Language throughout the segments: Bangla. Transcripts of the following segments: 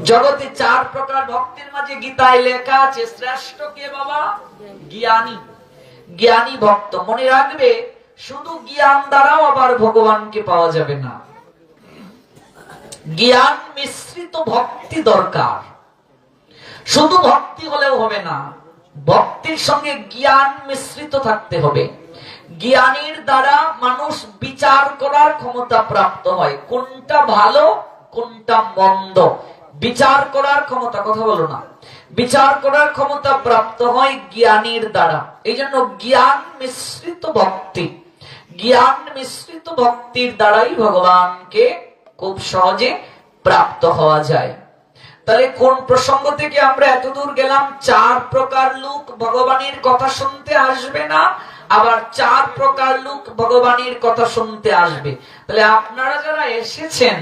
জগতে চার প্রকার ভক্তের মাঝে গীতায় লেখা আছে। শ্রেষ্ঠ কে বাবা? জ্ঞানী। জ্ঞানী ভক্ত। মনে রাখবে, শুধু জ্ঞান দ্বারাও আবার ভগবানকে পাওয়া যাবে না, জ্ঞান মিশ্রিত ভক্তি দরকার। শুধু ভক্তি হলেও হবে না, ভক্তির সঙ্গে জ্ঞান মিশ্রিত থাকতে হবে। জ্ঞানের দ্বারা মানুষ বিচার করার ক্ষমতা প্রাপ্ত হয়, কোনটা ভালো কোনটা মন্দ বিচার করার ক্ষমতা, কথা বলো না, বিচার করার ক্ষমতা প্রাপ্ত হয় জ্ঞানীর দ্বারা। এই জন্য জ্ঞান মিশ্রিত ভক্তি, জ্ঞান মিশ্রিত ভক্তির দ্বারাই ভগবানকে খুব সহজে প্রাপ্ত হওয়া যায়। তাহলে কোন প্রসঙ্গ থেকে আমরা এতদূর গেলাম? চার প্রকার লোক ভগবানের কথা শুনতে আসবে না, আবার চার প্রকার লোক ভগবানের কথা শুনতে আসবে। তাহলে আপনারা যারা এসেছেন,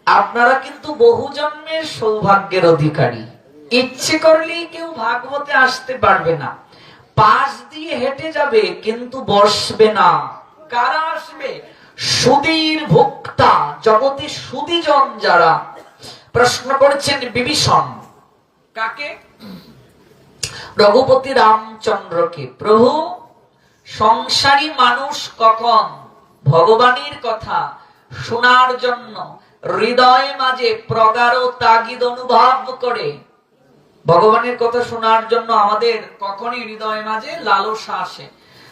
আপনারা কিন্তু বহু জন্মের সৌভাগ্যের অধিকারী। ইচ্ছে করলেই কেউ ভাগবতে আসতে পারবে না, পাশ দিয়ে হেঁটে যাবে কিন্তু বসবে না। কারা আসবে? সুধীর ভোক্তা, জগতে সুধীজন যারা। প্রশ্ন করেছেন বিভীষণ, কাকে? রঘুপতি রামচন্দ্রকে। প্রভু, সংসারী মানুষ কখন ভগবানের কথা শোনার জন্য হৃদয় মাঝে প্রগাঢ় তাগিদ অনুভব করে? ভগবানের কথা শোনার জন্য আমাদের কখনই হৃদয় মাঝে লালসা আসে?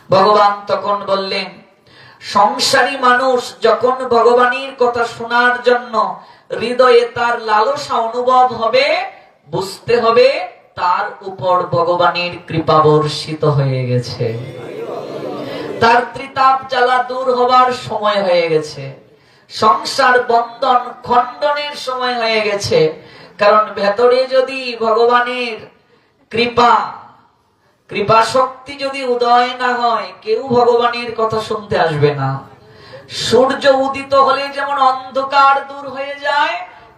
ভগবান তখন বললেন, সংসারী মানুষ যখন ভগবানের কথা শোনার জন্য হৃদয়ে তার লালসা অনুভব হবে, বুঝতে হবে তার উপর ভগবানের কৃপা বর্ষিত হয়ে গেছে, তার ত্রিতাপ জ্বালা দূর হবার সময় হয়ে গেছে, সংসার বন্ধন খণ্ডনের সময় হয়ে গেছে। কারণ ভেতরে যদি ভগবানের কৃপা শক্তি যদি উদয় না হয়, কেউ ভগবানের কথা শুনতে আসবে না। সূর্য উদিত হলে যেমন অন্ধকার দূর হয়ে যায়,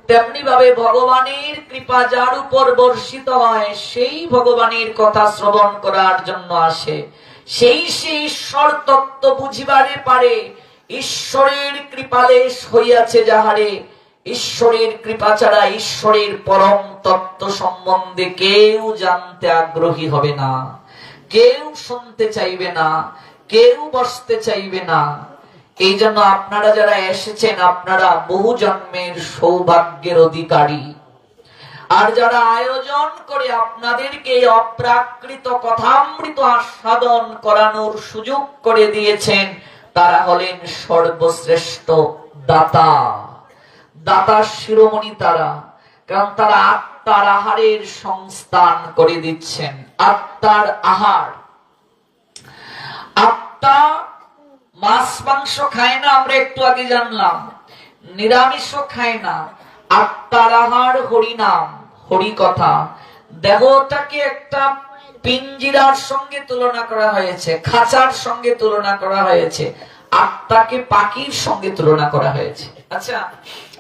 তেমনি ভাবে ভগবানের কৃপা যার উপর বর্ষিত হয়, সেই ভগবানের কথা শ্রবণ করার জন্য আসে। সেই ঈশ্বর তত্ত্ব বুঝিবারে পারে। ঈশ্বরের কৃপালেশ হইয়াছে যাহারে, ঈশ্বরের কৃপা ছাড়া ঈশ্বরের পরম তত্ত্ব সম্বন্ধে কেউ জানতে আগ্রহী হবে না, কেউ শুনতে চাইবে না, কেউ বসতে চাইবে না। এই জন্য আপনারা যারা এসেছেন, আপনারা বহু জন্মের সৌভাগ্যের অধিকারী। আর যারা আয়োজন করে আপনাদেরকে অপ্রাকৃত কথামৃত আস্বাদন করানোর সুযোগ করে দিয়েছেন, তারা হলেন সর্বশ্রেষ্ঠ দাতা। দাতা শিরোমণি তারা, কারণ তারা আত্মার আহারের সংস্থান করে দিচ্ছেন। আত্মার আহার, আত্মা মাছ মাংস খায় না, আমরা একটু আগে জানলাম, নিরামিষও খায় না। আত্মার আহার হরিনাম, হরি কথা। দেহটাকে একটা পিঞ্জিরার সঙ্গে তুলনা করা হয়েছে, খাঁচার সঙ্গে তুলনা করা হয়েছে, আত্মাকে পাখির সঙ্গে তুলনা করা হয়েছে। আচ্ছা,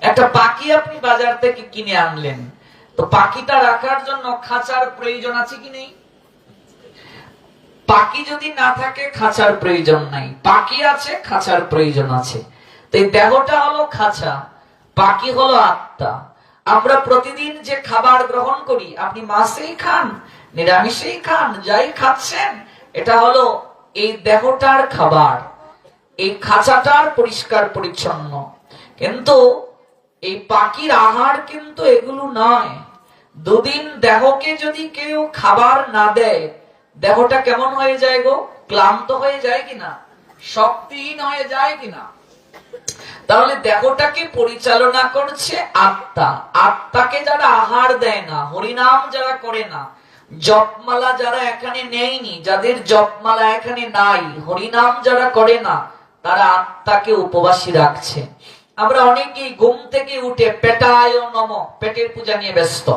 একটা পাখি আপনি বাজার থেকে কিনে আনলেন, তো পাখিটা রাখার জন্য খাঁচার প্রয়োজন আছে কি নেই? পাখি যদি না থাকে খাঁচার প্রয়োজন নাই, পাখি আছে খাঁচার প্রয়োজন আছে। তো এই দেহটা হলো খাঁচা, পাখি হলো আত্মা। আমরা প্রতিদিন যে খাবার গ্রহণ করি, আপনি মাছেই খান, নিরামিষেই খান, যাই খাচ্ছেন, এটা হলো এই দেহটার খাবার, এই খাঁচাটার পরিষ্কার পরিচ্ছন্ন। কিন্তু এই পাখির আহার কিন্তু এগুলো নয়। দুদিন দেহকে যদি কেউ খাবার না দেয়, দেহটা কেমন হয়ে যায় গো? ক্লান্ত হয়ে যায় কিনা, শক্তিহীন হয়ে যায় কিনা? তাহলে দেহটাকে পরিচালনা করছে আত্মা। আত্মাকে যারা আহার দেয় না, হরিনাম যারা করে না, জপমালা যারা এখানে নেয়নি, যাদের জপমালা এখানে নাই, হরিনাম যারা করে না, তারা আত্মাকে উপবাসী রাখছে। আমরা অনেকেই ঘুম থেকে উঠে পেটায় নম, পেটের পূজা নিয়ে ব্যস্ত।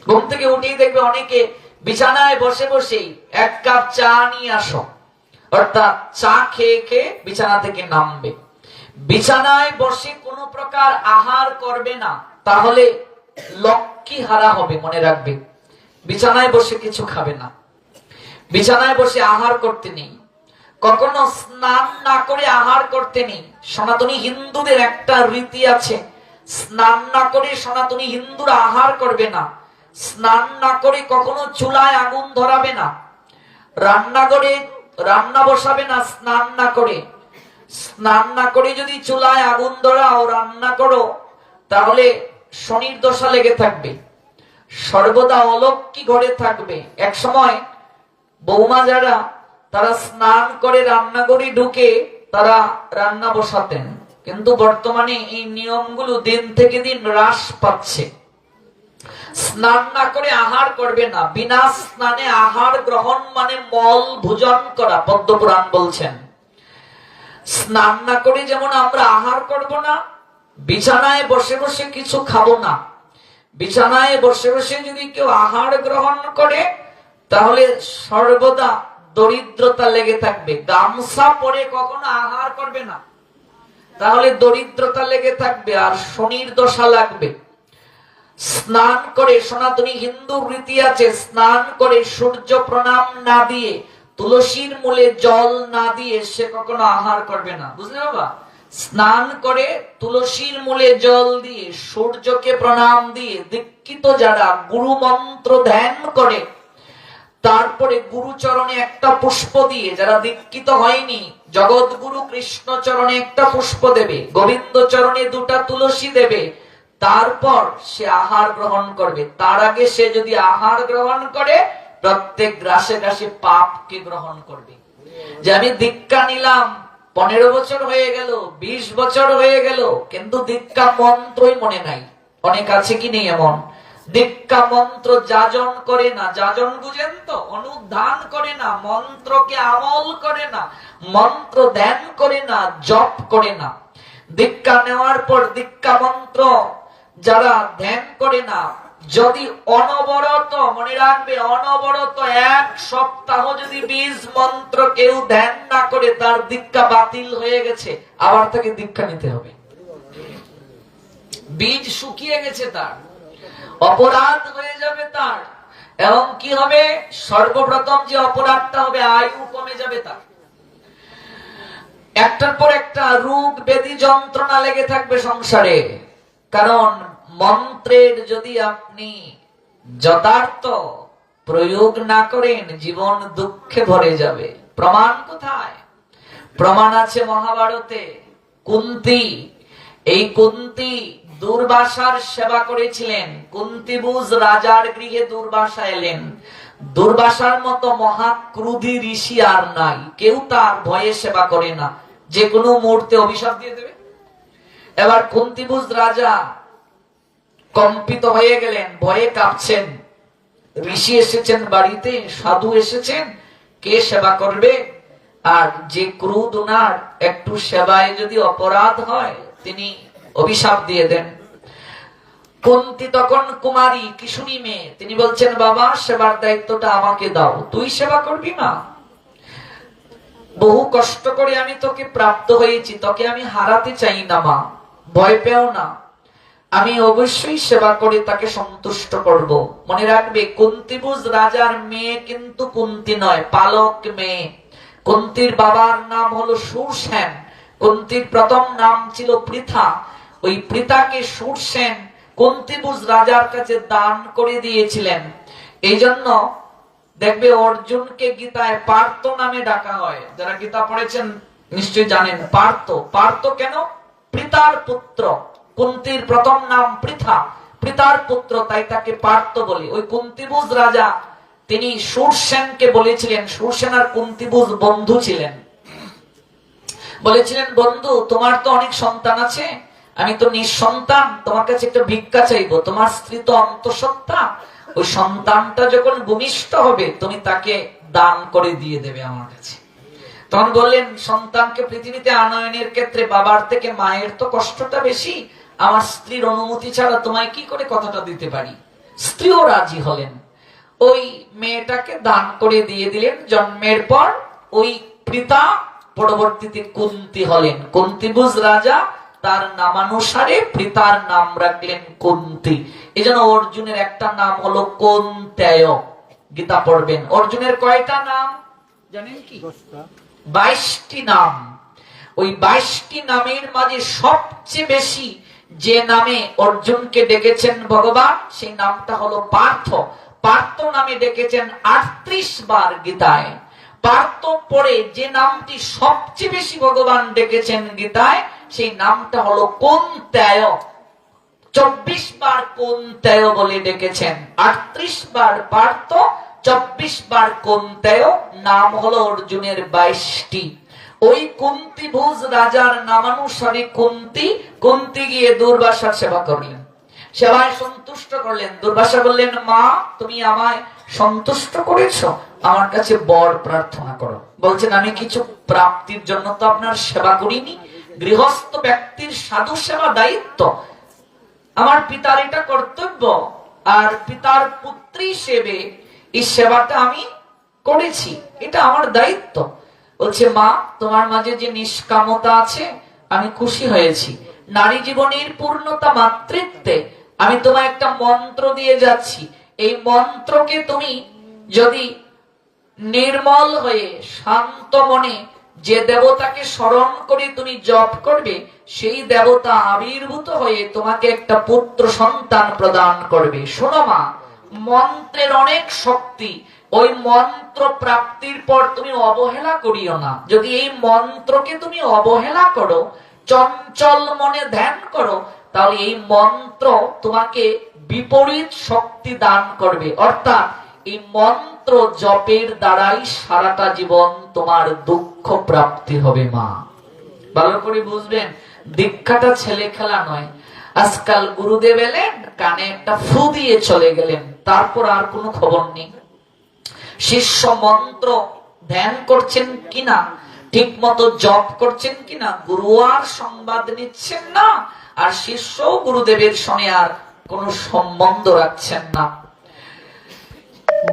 ঘুম থেকে উঠেই দেখবে অনেকে বিছানায় বসে বসেই এক কাপ চা নিয়ে আসো, অর্থাৎ চা খেয়ে খেয়ে বিছানা থেকে নামবে। বিছানায় বসে কোন প্রকার আহার করবে না, তাহলে লক্ষ্মী হারা হবে। মনে রাখবে, বিছানায় বসে কিছু খাবে না, বিছানায় বসে আহার করতে নেই, কখনো স্নান না করে আহার করতে নেই। সনাতনী হিন্দুদের একটা রীতি আছে, স্নান না করে সনাতনী হিন্দুরা আহার করবে না, স্নান না করে কখনো চুলায় আগুন ধরাবে না, রান্নাঘরে রান্না বসাবে না স্নান না করে। স্নান না করে যদি চুলায় আগুন ধরাও, রান্না করো, তাহলে শনির দশা লেগে থাকবে, সর্বদা অলক্ষ্মী ঘরে থাকবে। এক সময় বৌমা যারা তারা স্নান করে রান্নাঘরে ঢুকে তারা রান্না বসাতেন, কিন্তু বর্তমানে এই নিয়মগুলো দিন থেকে দিন হ্রাস পাচ্ছে। স্নান না করে আহার করবে না, বিনা স্নানে আহার গ্রহণ মানে মল ভোজন করা, পদ্মপুরাণ বলছেন। স্নান না করে যেমন আমরা আহার করব না, বিছানায় বসে বসে কিছু খাবো না। বিছানায় বসে বসে যদি কেউ আহার গ্রহণ করে তাহলে সর্বদা দরিদ্রতা লেগে থাকবে। গামছা পরে কখনো আহার করবে না, তাহলে দরিদ্রতা লেগে থাকবে আর শনির দশা লাগবে। স্নান করে, সনাতনী হিন্দু রীতি আছে, স্নান করে সূর্য প্রণাম না দিয়ে, তুলসীর মূলে জল না দিয়ে সে কখনো আহার করবে না। বুঝলে বাবা? স্নান করে তুলসীর মূলে জল দিয়ে, সূর্যকে প্রণাম দিয়ে, দীক্ষিত যারা গুরু মন্ত্র ধ্যান করে, তারপরে গুরু চরণে একটা পুষ্প দিয়ে, যারা দীক্ষিত হয়নি জগৎগুরু কৃষ্ণ চরণে একটা পুষ্প দেবে, গোবিন্দ চরণে দুটা তুলসী দেবে, তারপর সে আহার গ্রহণ করবে। তার আগে সে যদি আহার গ্রহণ করে প্রত্যেক গ্রাসে গ্রাসে পাপকে গ্রহণ করবে। যে আমি দীক্ষা নিলাম, 15 বছর হয়ে গেল, 20 বছর হয়ে গেল, কিন্তু দীক্ষা মন্ত্রই মনে নাই। অনেক আছে কি নেই এমন? দীক্ষা মন্ত্র যাজন করে না, যাজন বুঝেন তো, অনুধান করে না, মন্ত্রকে আমল করে না, মন্ত্র ধ্যান করে না, জপ করে না। দীক্ষা নেওয়ার পর দীক্ষা মন্ত্র যারা ধ্যান করে না, যদি অনবরত, মনে রাখবে, অনবরত 1 সপ্তাহ যদি বীজ মন্ত্র কেউ ধ্যান না করে, তার দীক্ষা বাতিল হয়ে গেছে, আবার তাকে দীক্ষা নিতে হবে। বীজ শুকিয়ে গেছে, তার অপরাধ হয়ে যাবে তার। এবং কি হবে? সর্বপ্রথম যে অপরাধটা হবে, আয়ু কমে যাবে তার। একটার পর একটা রোগ ব্যাধি যন্ত্রণা লেগে থাকবে সংসারে। কারণ মন্ত্রের যদি আপনি যথার্থ প্রয়োগ না করেন, জীবন দুঃখে ভরে যাবে। প্রমাণ কোথায়? প্রমাণ আছে মহাভারতে। কুন্তী, এই কুন্তী দুর্বাসার সেবা করেছিলেন। কুন্তিবুজ রাজার গৃহে দুর্বাসা এলেন। দুর্বাসার মতো মহাক্রোধী ঋষি আর নাই, কেউ তার ভয়ে সেবা করে না, যে কোনো মুহূর্তে অভিশাপ দিয়ে দেবে। এবার কুন্তিবুজ রাজা কম্পিত হয়ে গেলেন, ভয়ে কাঁপছেন। ঋষি এসেছেন বাড়িতে, সাধু এসেছেন, কে সেবা করবে? আর যে ক্রোধ ওনার, একটু সেবায় যদি অপরাধ হয় তিনি অভিশাপ দিয়ে দেন। কুন্তী তখন কুমারী, কিশোরী মেয়ে, তিনি বলছেন, বাবা সেবার দায়িত্বটা আমাকে দাও, তুই সেবা করবি না? বহু কষ্ট করে আমি তোকে প্রাপ্ত হয়েছি, তোকে আমি হারাতে চাই না মা, ভয় পেও না, আমি অবশ্যই সেবা করে তাকে সন্তুষ্ট করব। মনে রাখবে, কুন্তিবুজ রাজার মেয়ে কিন্তু কুন্তী নয়, পালক মেয়ে। কুন্তীর বাবার নাম হলো শূরসেন, কুন্তীর প্রথম নাম ছিল পৃথা। ওই পৃথাকে শূরসেন কুন্তিবুজ রাজার কাছে দান করে দিয়েছিলেন। এই জন্য দেখবে অর্জুনকে গীতায় পার্থ নামে ডাকা হয়। যারা গীতা পড়েছেন নিশ্চয়ই জানেন পার্থ। পার্থ কেন? পৃথার পুত্র। কুন্তীর প্রথম নাম পৃথা, পৃথার পুত্র, তাই তাকে পার্থ বলে। ওই কুন্তিবুজ রাজা তিনি শূরসেনকে বলেছিলেন, শূরসেন আর কুন্তিবুজ বন্ধু ছিলেন, বলেছিলেন, বন্ধু তোমার তো অনেক সন্তান আছে, আমি তো নিঃসন্তান, তোমার কাছে একটা ভিক্ষা চাইবো। তোমার স্ত্রী তো অন্তঃসত্ত্বা, ওই সন্তানটা যখন ভূমিষ্ঠ হবে তুমি তাকে দান করে দিয়ে দেবে আমার কাছে। তখন বললেন, সন্তানকে পৃথিবীতে আনয়নের ক্ষেত্রে বাবার থেকে মায়ের তো কষ্টটা বেশি, আমার স্ত্রীর অনুমতি ছাড়া তোমায় কি করে কথাটা দিতে পারি। স্ত্রীও রাজি হলেন, ওই মেয়েটাকে দান করে দিয়ে দিলেন। জন্মের পর ওই পিতা পরবর্তীতে কুন্তী হলেন। কুন্তিবুজ রাজা তার নামানুসারে পিতার নাম রাখলেন কুন্তী। এজন্য অর্জুনের একটা নাম হলো কুন্তেয়। গীতা পড়বেন, অর্জুনের কয়টা নাম জানেন কি? 22টি নাম। ওই 22টি নামের মাঝে সবচেয়ে বেশি যে নামে অর্জুনকে ডেকেছেন ভগবান, সেই নামটা হলো পার্থ। পার্থ নামে ডেকেছেন 38 বার গীতায়। পার্থ পরে যে নামটি সবচেয়ে বেশি ভগবান ডেকেছেন গীতায়, সেই নামটা হলো কুন্তেয়। 24 বার কুন্তেয় বলে ডেকেছেন। 38 বার পার্থ, 24 বার কুন্তেয়। নাম হলো অর্জুনের 22টি। ওই কুন্তিভোজ রাজার নামানুসারে কুন্তি গিয়ে দুর্বাসার সেবা করলেন, সেবায় সন্তুষ্ট করলেন। দুর্বাসা বললেন, মা তুমি আমায় সন্তুষ্ট করেছো, আমার কাছে বর প্রার্থনা করো। বলছেন, আমি কিছু প্রাপ্তির জন্য তো আপনার সেবা করিনি, গৃহস্থ ব্যক্তির সাধু সেবা দায়িত্ব, আমার পিতার এটা কর্তব্য, আর পিতার পুত্রী হিসেবে এই সেবাটা আমি করেছি, এটা আমার দায়িত্ব। বলছে, মা তোমার মাঝে যে নিষ্কামতা আছে আমি খুশি হয়েছি, নারী জীবনের পূর্ণতা মাতৃত্বে আমি তোমায় একটা মন্ত্র দিয়ে যাচ্ছি। এই মন্ত্রকে তুমি যদি নির্মল হয়ে শান্ত মনে যে দেবতাকে স্মরণ করে তুমি জপ করবে, সেই দেবতা আবির্ভূত হয়ে তোমাকে একটা পুত্র সন্তান প্রদান করবে। শোনো মা, মন্ত্রের অনেক শক্তি, ওই মন্ত্র প্রাপ্তির পর তুমি অবহেলা করিও না। যদি এই মন্ত্রকে তুমি অবহেলা করো, চঞ্চল মনে ধ্যান করো, তাহলে এই মন্ত্র তোমাকে বিপরীত শক্তি দান করবে। অর্থাৎ এই মন্ত্র জপের দ্বারাই সারাটা জীবন তোমার দুঃখ প্রাপ্তি হবে। মা ভালো করে বুঝবেন, দীক্ষাটা ছেলে খেলা নয়। আজকাল গুরুদেব এলেন, কানে একটা ফু দিয়ে চলে গেলেন, তারপর আর কোনো খবর নেই। শিষ্য মন্ত্র ধ্যান করছেন কিনা, ঠিক মতো জপ করছেন কিনা, গুরু আর সংবাদ নিচ্ছেন না, আর শিষ্য গুরুদেবের সঙ্গে আর কোনো সম্বন্ধ রাখছেন না।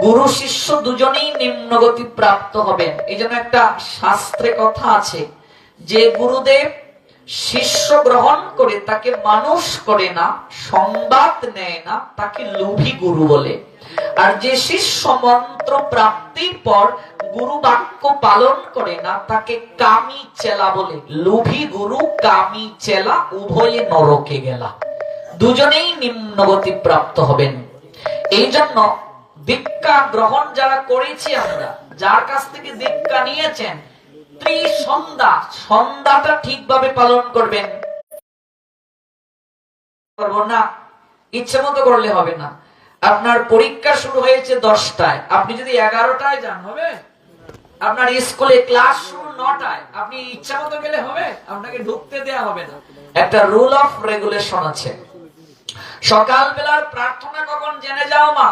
গুরু শিষ্য দুজনেই নিম্নগতি প্রাপ্ত হবেন। এই জন্য একটা শাস্ত্রে কথা আছে যে গুরুদেব শিষ্য গ্রহণ করে তাকে মানুষ করে না, সংবাদ নেয় না, তাকে লোভী গুরু বলে। আর যে শিষ্য মন্ত্র প্রাপ্তির পর গুরু বাক্য পালন করে না, তাকে কামী চেলা বলে। লোভী গুরু, কামী চেলা, উভয়ে নরকে গেলা। দুজনেই নিম্নগতি প্রাপ্ত হবেন। এই জন্য দীক্ষা গ্রহণ যারা করেছি আমরা, যার কাছ থেকে দীক্ষা নিয়েছেন, ত্রিসন্ধ্যা, সন্ধ্যাটা ঠিকভাবে পালন করবেন। না ইচ্ছে মতো করলে হবে না। আপনার পরীক্ষা শুরু হয়েছে 10টায়, আপনি যদি 11টায় যান হবে? আপনার স্কুলে ক্লাস শুরু 9টায়, আপনি ইচ্ছা মতো গেলে হবে? আপনাকে ঢুকতে দেয়া হবে না। একটা রুল অফ রেগুলেশন আছে। সকালবেলার প্রার্থনা কখন জেনে যাও মা?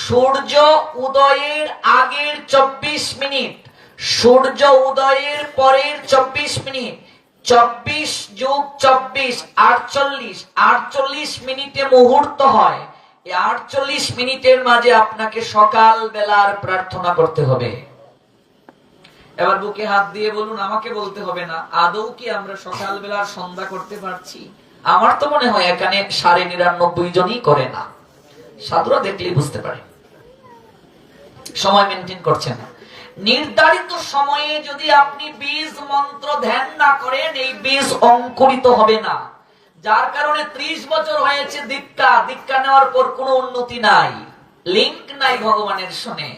সূর্য উদয়ের আগের 24 মিনিট, সূর্য উদয়ের পরের 24 মিনিট, 24 যোগ 24 48, 48 মিনিটে মুহূর্ত হয়। এই 48 মিনিটের মাঝে আপনাকে সকাল বেলার প্রার্থনা করতে হবে। এবার বুকে হাত দিয়ে বলুন, আমাকে বলতে হবে না, আদৌ কি আমরা সকাল বেলার সন্ধ্যা করতে পারছি? আমার তো মনে হয় এখানে 99.5 জনই করে না। সাধুরা দেখলেই বুঝতে পারে সময় মেনটেন করছে না। নির্ধারিত সময়ে যদি আপনি বীজ মন্ত্র ধ্যান না করেন, এই বীজ অঙ্কুরিত হবে না। যার কারণে 30 বছর হয়েছে দীক্ষা নেওয়ার পর কোনো উন্নতি নাই, লিংক নাই ভগবানের সঙ্গে।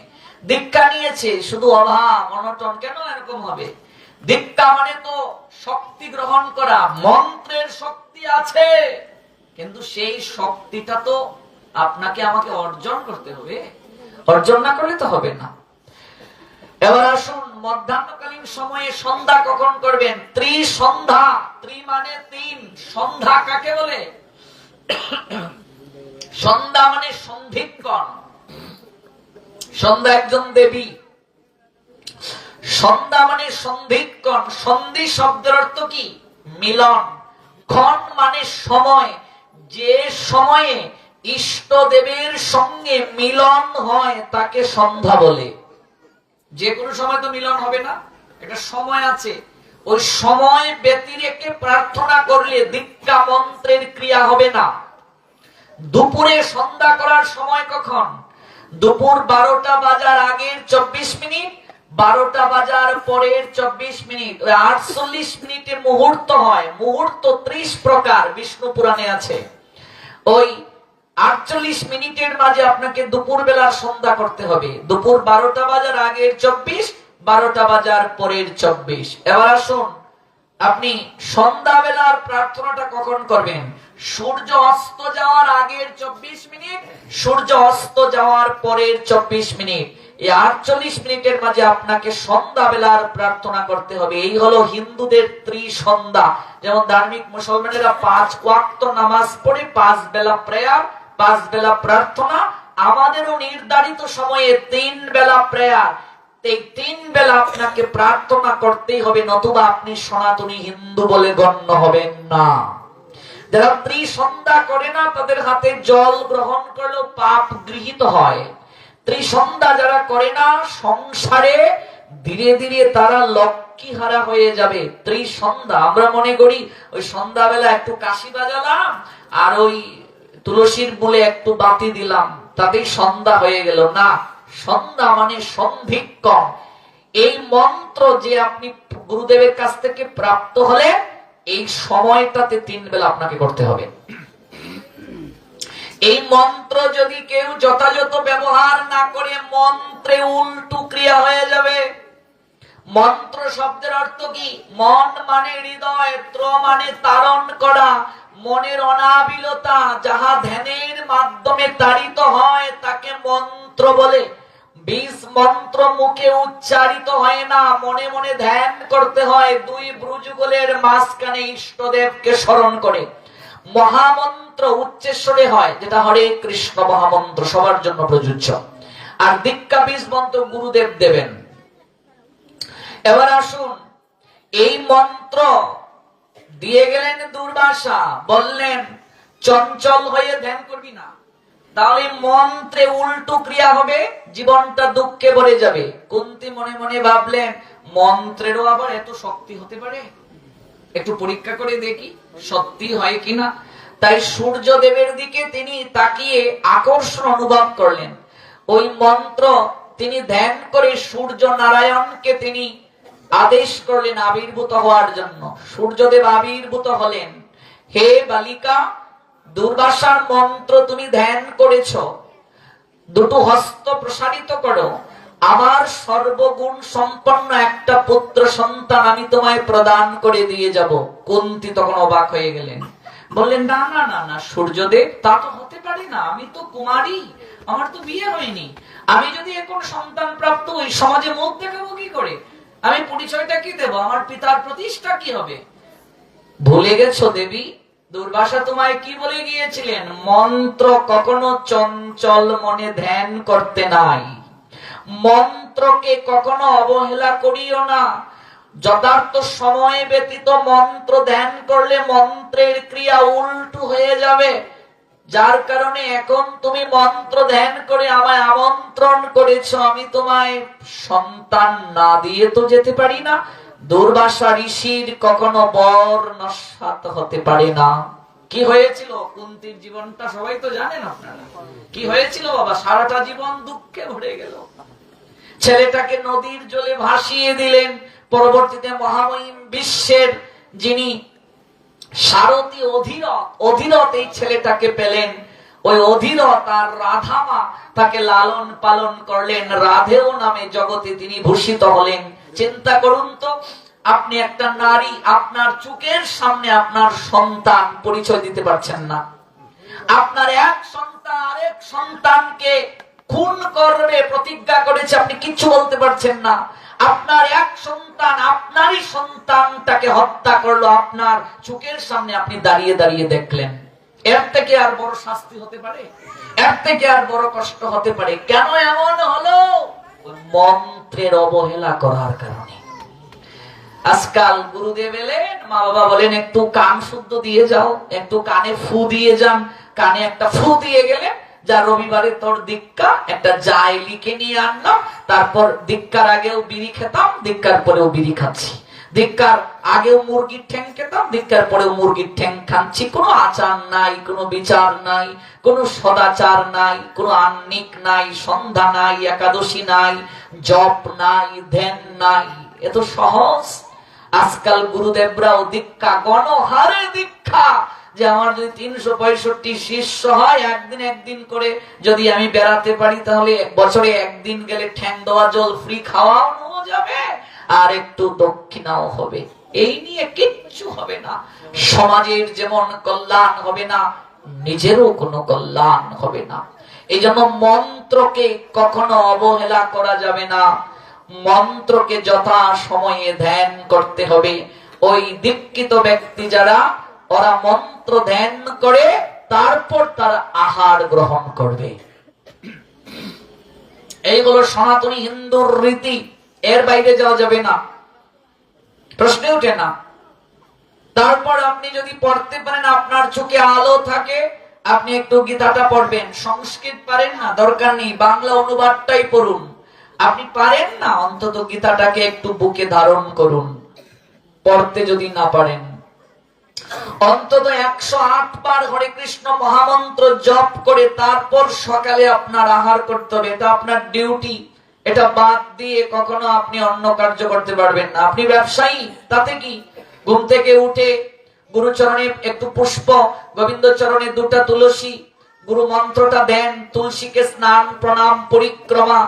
দীক্ষা নিয়েছে শুধু অভাব অনটন, কেন এরকম হবে? দীক্ষা মানে তো শক্তি গ্রহণ করা, মন্ত্রের শক্তি আছে, কিন্তু সেই শক্তিটা তো আপনাকে আমাকে অর্জন করতে হবে। অর্জন না করলে তো হবে না। এবার আসুন, মধ্যাহ্নকালীন সময়ে সন্ধ্যা কখন করবেন? ত্রিসন্ধ্যা। ত্রি মানে 3, সন্ধ্যা কাকে বলে? সন্ধ্যা মানে সন্ধিক্ষণ। সন্ধ্যা একজন দেবী। সন্ধ্যা মানে সন্ধিক্ষণ। সন্ধি শব্দের অর্থ কি? মিলন। ক্ষণ মানে সময়, যে সময়ে ইষ্ট দেবের সঙ্গে মিলন হয় তাকে সন্ধ্যা বলে। যে কোনো সময় তো মিলন হবে না, একটা সময় আছে। ওই সময় ব্যতিরেকে প্রার্থনা করলে দীক্ষা মন্ত্রের ক্রিয়া হবে না। দুপুরে সন্ধ্যা করার সময় কখন? দুপুর 12টা বাজার আগের 24 মিনিট, 12টা বাজার পরের 24 মিনিট, ওই 48 মিনিটে মুহূর্ত হয়। মুহূর্ত 30 প্রকার বিষ্ণু পুরাণে আছে। ওই 48 মিনিটের মাঝে আপনাকে দুপুর বেলার সন্ধ্যা করতে হবে। দুপুর 12টা বাজার আগের 24, 12টা বাজার পরের 24। এবার আসুন, আপনি সন্ধ্যা বেলার প্রার্থনাটা কখন করবেন? সূর্য অস্ত যাওয়ার আগের 24 মিনিট, সূর্য অস্ত যাওয়ার পরের 24 মিনিট, এই 48 মিনিটের মাঝে আপনাকে সন্ধ্যা বেলার প্রার্থনা করতে হবে। এই হলো হিন্দুদের ত্রিসন্ধ্যা। যেমন ধার্মিক মুসলমানেরা 5 ওয়াক্ত নামাজ পড়ে 5 বেলা প্রেয়ার, 5 বেলা প্রার্থনা, আমাদেরও নির্ধারিত সময়ে 3 বেলা প্রেয়ার। এই 3 বেলা আপনাকে প্রার্থনা করতেই হবে, নতুবা আপনি সনাতনী হিন্দু বলে গণ্য হবেন না। যারা ত্রিসন্ধ্যা করে না তাদের হাতে জল গ্রহণ করলেও পাপ গৃহীত হয়। ত্রিসন্ধ্যা যারা করে না সংসারে ধীরে ধীরে তারা লক্ষ্মী হারা হয়ে যাবে। ত্রিসন্ধ্যা আমরা মনে করি ওই সন্ধ্যাবেলা একটু কাশি বাজালাম আর ওই তুলসীর মূলে একটু বাতি দিলাম তাতেই সন্ধ্যা হয়ে গেল। না, সন্ধ্যা মানে সন্ধিক্ষণ। এই মন্ত্র যে আপনি গুরুদেবের কাছ থেকে প্রাপ্ত হলে এই সময়টাতে 3 বেলা আপনাকে করতে হবে। এই মন্ত্র যদি কেউ যথাযথ ব্যবহার না করে মন্ত্রে উল্টো ক্রিয়া হয়ে যাবে। মন্ত্র শব্দের অর্থ কি? মন মানে হৃদয়, ত্র মানে তারণ করা, মনের অনাবিলতা যাহা ধ্যানের মাধ্যমে তাড়িত হয় তাকে মন্ত্র বলে। 20 মন্ত্র মুখে উচ্চারিত হয় না, মনে মনে ধ্যান করতে হয়। 2 ভ্রুযুগলের মাঝখানে ইষ্টদেবকে স্মরণ করে। মহামন্ত্র উচ্চস্বরে হয়, যেটা হরে কৃষ্ণ মহামন্ত্র, সবার জন্য প্রযোজ্য। আর দীক্ষা 20 মন্ত্র গুরুদেব দেবেন। এবার আসুন, এই মন্ত্র দিয়ে গেলেন দুর্বাসা, বললেন চঞ্চল হয়ে ধ্যান করবি না, তাহলে মন্ত্রে উল্টো ক্রিয়া হবে, জীবনটা দুঃখে ভরে যাবে। কুন্তী মনে মনে ভাবলেন মন্ত্রেরও আবার এত শক্তি হতে পারে, একটু পরীক্ষা করে দেখি সত্যি হয় কিনা। তাই সূর্যদেবের দিকে তিনি তাকিয়ে আকর্ষণ অনুভব করলেন। ওই মন্ত্র তিনি ধ্যান করে সূর্য নারায়ণকে তিনি আদেশ করলেন আবির্ভূত হওয়ার জন্য। সূর্যদেব আবির্ভূত হলেন। হে বালিকা, দুর্বাসার মন্ত্র তুমি ধ্যান করেছ, দুটো হস্ত প্রসারিত করো, আমার সর্বগুণ সম্পন্ন একটা পুত্র সন্তান আমি তোমায় প্রদান করে দিয়ে যাব। কুন্তী তখন অবাক হয়ে গেলেন, বললেন না না না না সূর্যদেব, তা তো হতে পারে না, আমি তো কুমারী, আমার তো বিয়ে হয়নি, আমি যদি এখন সন্তান প্রাপ্ত হই সমাজে মুখ দেখাবো কি করে, আমি পরিচয়টা কি দেব, আমার পিতার প্রতিষ্ঠা কি হবে? ভুলে গেছো দেবী, দুর্বাসা তোমায় কি বলে গিয়েছিলেন? মন্ত্র কখনো চঞ্চল মনে ধ্যান করতে নাই, মন্ত্রকে কখনো অবহেলা করিও না। যথার্থ সময় ব্যতীত মন্ত্র ধ্যান করলে মন্ত্রের ক্রিয়া উল্টো হয়ে যাবে। যার কারণে এখন তুমি মন্ত্র ধ্যান করে আমায় আমন্ত্রণ করেছো, আমি তোমায় সন্তান না দিয়ে তো যেতে পারি না। দুর্বাসা ঋষির কখনো বর নস্যাৎ হতে পারে না। কি হয়েছিল কুন্তীর জীবনটা সবাই তো জানেন আপনারা। কি হয়েছিল বাবা? সারাটা জীবন দুঃখে ভরে গেল। ছেলেটাকে নদীর জলে ভাসিয়ে দিলেন। পরবর্তীতে মহামহিম বিশ্বের যিনি সারথী অধীরথ এই ছেলেটাকে পেলেন। ওই অধীরথ আর রাধামা তাকে লালন পালন করলেন। রাধেও নামে জগতে তিনি ভূষিত হলেন। চিন্তা করুন তো, আপনি একটা নারী, আপনার চোখের সামনে আপনার সন্তান পরিচয় দিতে পারছেন না, আপনার এক সন্তান আরেক সন্তানকে খুন করবে প্রতিজ্ঞা করেছে, আপনি কিচ্ছু বলতে পারছেন না। আপনার এক সন্তান আপনারই সন্তানটাকে হত্যা করলো, আপনার চোখের সামনে আপনি দাঁড়িয়ে দাঁড়িয়ে দেখলেন। এর থেকে আর বড় শাস্তি হতে পারে? এর থেকে আর বড় কষ্ট হতে পারে? কেন এমন হলো? মন্ত্রের অবহেলা করার কারণে। আজকাল গুরুদেব এলেন, মা বাবা বলেন একটু কান শুদ্ধ দিয়ে যাও, একটু কানে ফু দিয়ে যান। কানে একটা ফু দিয়ে গেলে, যা রবিবারে তোর দীক্ষা, একটা জায় লিখে নিয়ে আনলাম, তারপর দীক্ষার আগেও বিড়ি খেতাম, দীক্ষার পরেও বিড়ি খাচ্ছি। ধিক্কার, আগেও মুরগির ঠ্যাং খেতাম, ধিক্কার পরেও মুরগির ঠ্যাং খাচ্ছি। কোনো আচার নাই, কোনো বিচার নাই, কোনো সদাচার নাই, কোনো আন্নিক নাই, সন্ধ্যা নাই, একাদশী নাই, জপ নাই, ধ্যান নাই। এত সহজ। আজকাল গুরুদেবরাও দীক্ষা, গণহারে দীক্ষা, যে আমার যদি 365 শিষ্য হয়, একদিন করে যদি আমি বেড়াতে পারি, তাহলে বছরে একদিন গেলে ঠ্যাং দেওয়া জল ফ্রি খাওয়ানো যাবে, আর একটু দক্ষিণাও হবে। এই নিয়ে কিচ্ছু হবে না। সমাজের যেমন কল্যাণ হবে না, নিজেরও কোনো কল্যাণ হবে না। এই জন্য মন্ত্রকে কখনো অবহেলা করা যাবে না। মন্ত্রকে যথা সময়ে ধ্যান করতে হবে। ওই দীক্ষিত ব্যক্তি যারা, ওরা মন্ত্র ধ্যান করে তারপর তারা আহার গ্রহণ করবে। এইগুলো সনাতনী হিন্দুর রীতি, এর বাইরে যাওয়া যাবে না, প্রশ্নে ওঠে না। তারপর আপনি যদি পড়তে পারেন, আপনার চোখে আলো থাকে, আপনি একটু গীতাটা পড়বেন। সংস্কৃত পারেন না, দরকার নেই, বাংলা অনুবাদটাই পড়ুন। আপনি পারেন না, অন্তত গীতাটাকে একটু বুকে ধারণ করুন। পড়তে যদি না পারেন, অন্তত 108 বার হরে কৃষ্ণ মহামন্ত্র জপ করে তারপর সকালে আপনার আহার করতে হবে। এটা আপনার ডিউটি। এটা বাদ দিয়ে কখনো আপনি অন্য কার্য করতে পারবেন না। আপনি ব্যবসায়ী, তাতে কি? ঘুম থেকে উঠে গুরুচরণে একটু পুষ্প, গোবিন্দ চরণে 2টা তুলসী, গুরু মন্ত্রটা দেন, তুলসীকে স্নান প্রণাম পরিক্রমা,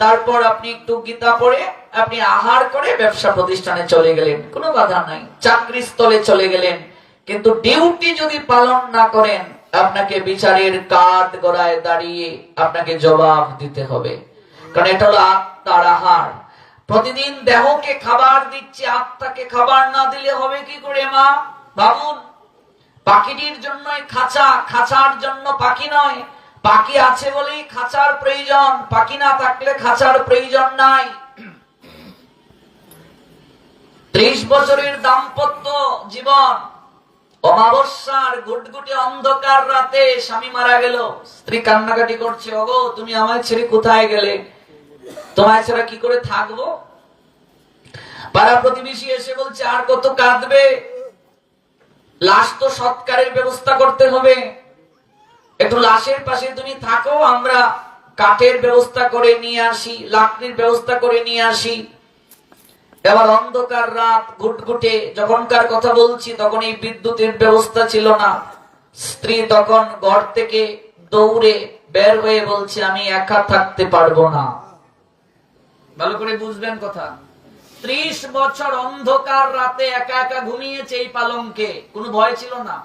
তারপর আপনি একটু গীতা পড়ে আপনি আহার করে ব্যবসা প্রতিষ্ঠানে চলে গেলেন, কোনো বাধা নাই। চাকরি স্থলে চলে গেলেন, কিন্তু ডিউটি যদি পালন না করেন, আপনাকে বিচারের কাঠ গড়ায় দাঁড়িয়ে আপনাকে জবাব দিতে হবে। কারণ এটা হলো আত্মার আহার। প্রতিদিন দেহকে খাবার দিচ্ছে, আত্মাকে খাবার না দিলে হবে কি করে মা? ভাবুন, পাখিটির জন্যই খাঁচা, খাঁচার জন্য পাখি নয়। পাখি আছে বলেই খাঁচার প্রয়োজন, পাখি না থাকলে খাঁচার প্রয়োজন নাই। 30 বছরের দাম্পত্য জীবন, অমাবস্যার গুটগুটে অন্ধকার রাতে স্বামী মারা গেল, স্ত্রী কান্নাকাটি করছে, ওগো তুমি আমায় ছেড়ে কোথায় গেলে, তোমায় ছাড়া কি করে থাকবো? পাড়া প্রতিবেশী এসে বলছে, আর কত কাঁদবে, লাশ তো সৎকারের ব্যবস্থা করতে হবে, একটু লাশের পাশে তুমি থাকো, আমরা কাঠের ব্যবস্থা করে নিয়ে আসি, লাকড়ির ব্যবস্থা করে নিয়ে আসি। এবার অন্ধকার রাত, ঘুটঘুটে, যখনকার কথা বলছি তখন এই বিদ্যুতের ব্যবস্থা ছিল না। স্ত্রী তখন ঘর থেকে দৌড়ে বের হয়ে বলছে, আমি একা থাকতে পারবো না। ভালো করে বুঝবেন কথা। 30 বছর অন্ধকার রাতে একা একা ঘুমিয়েছে এই পালঙ্কে, কোনো ভয় ছিল না।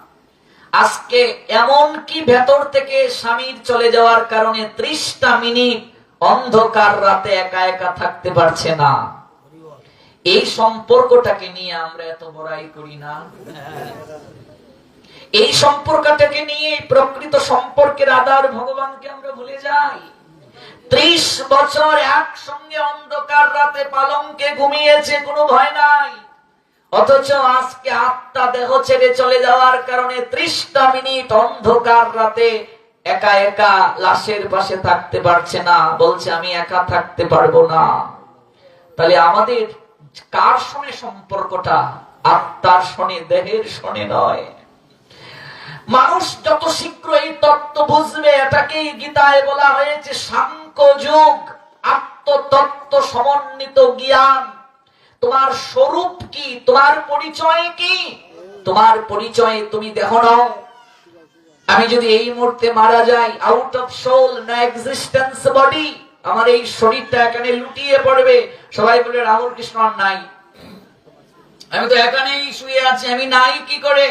আজকে এমন কি ভেতর থেকে স্বামীর চলে যাওয়ার কারণে 30টা মিনিট অন্ধকার রাতে একা একা থাকতে পারছে না। এই সম্পর্কটাকে নিয়ে আমরা এত বড়াই করি না। এই সম্পর্কটাকে নিয়ে, প্রকৃত সম্পর্কের আধার ভগবানকে আমরা ভুলে যাই। 30 বছর একসঙ্গে অন্ধকার রাতে পালঙ্কে ঘুমিয়েছে, কোনো ভয় নাই। অথচ আজকে আত্মা দেহ ছেড়ে চলে যাওয়ার কারণে 30টা মিনিট অন্ধকার রাতে একা একা লাশের পাশে থাকতে পারছে না, বলছে আমি একা থাকতে পারবো না। তাহলে আমাদের কার সঙ্গে সম্পর্কটা? আত্মার সঙ্গে, দেহের সঙ্গে নয়। মানুষ যত শীঘ্র এই তত্ত্ব বুঝবে, এটাকেই গীতায় বলা হয়েছে সাংখ্যযোগ, আত্মতত্ত্ব সমন্বিত জ্ঞান। তোমার স্বরূপ কি? তোমার পরিচয় কি? তোমার পরিচয় তুমি দেহ নও। আমি যদি এই মুহূর্তে মারা যাই, out of soul, no existence body, আমার এই শরীরটা এখানে লুটিয়ে পড়বে, সবাই বলে রাহুল কৃষ্ণ নাই, আমি তো এখানেই শুয়ে আছি, আমি নাই কি করে?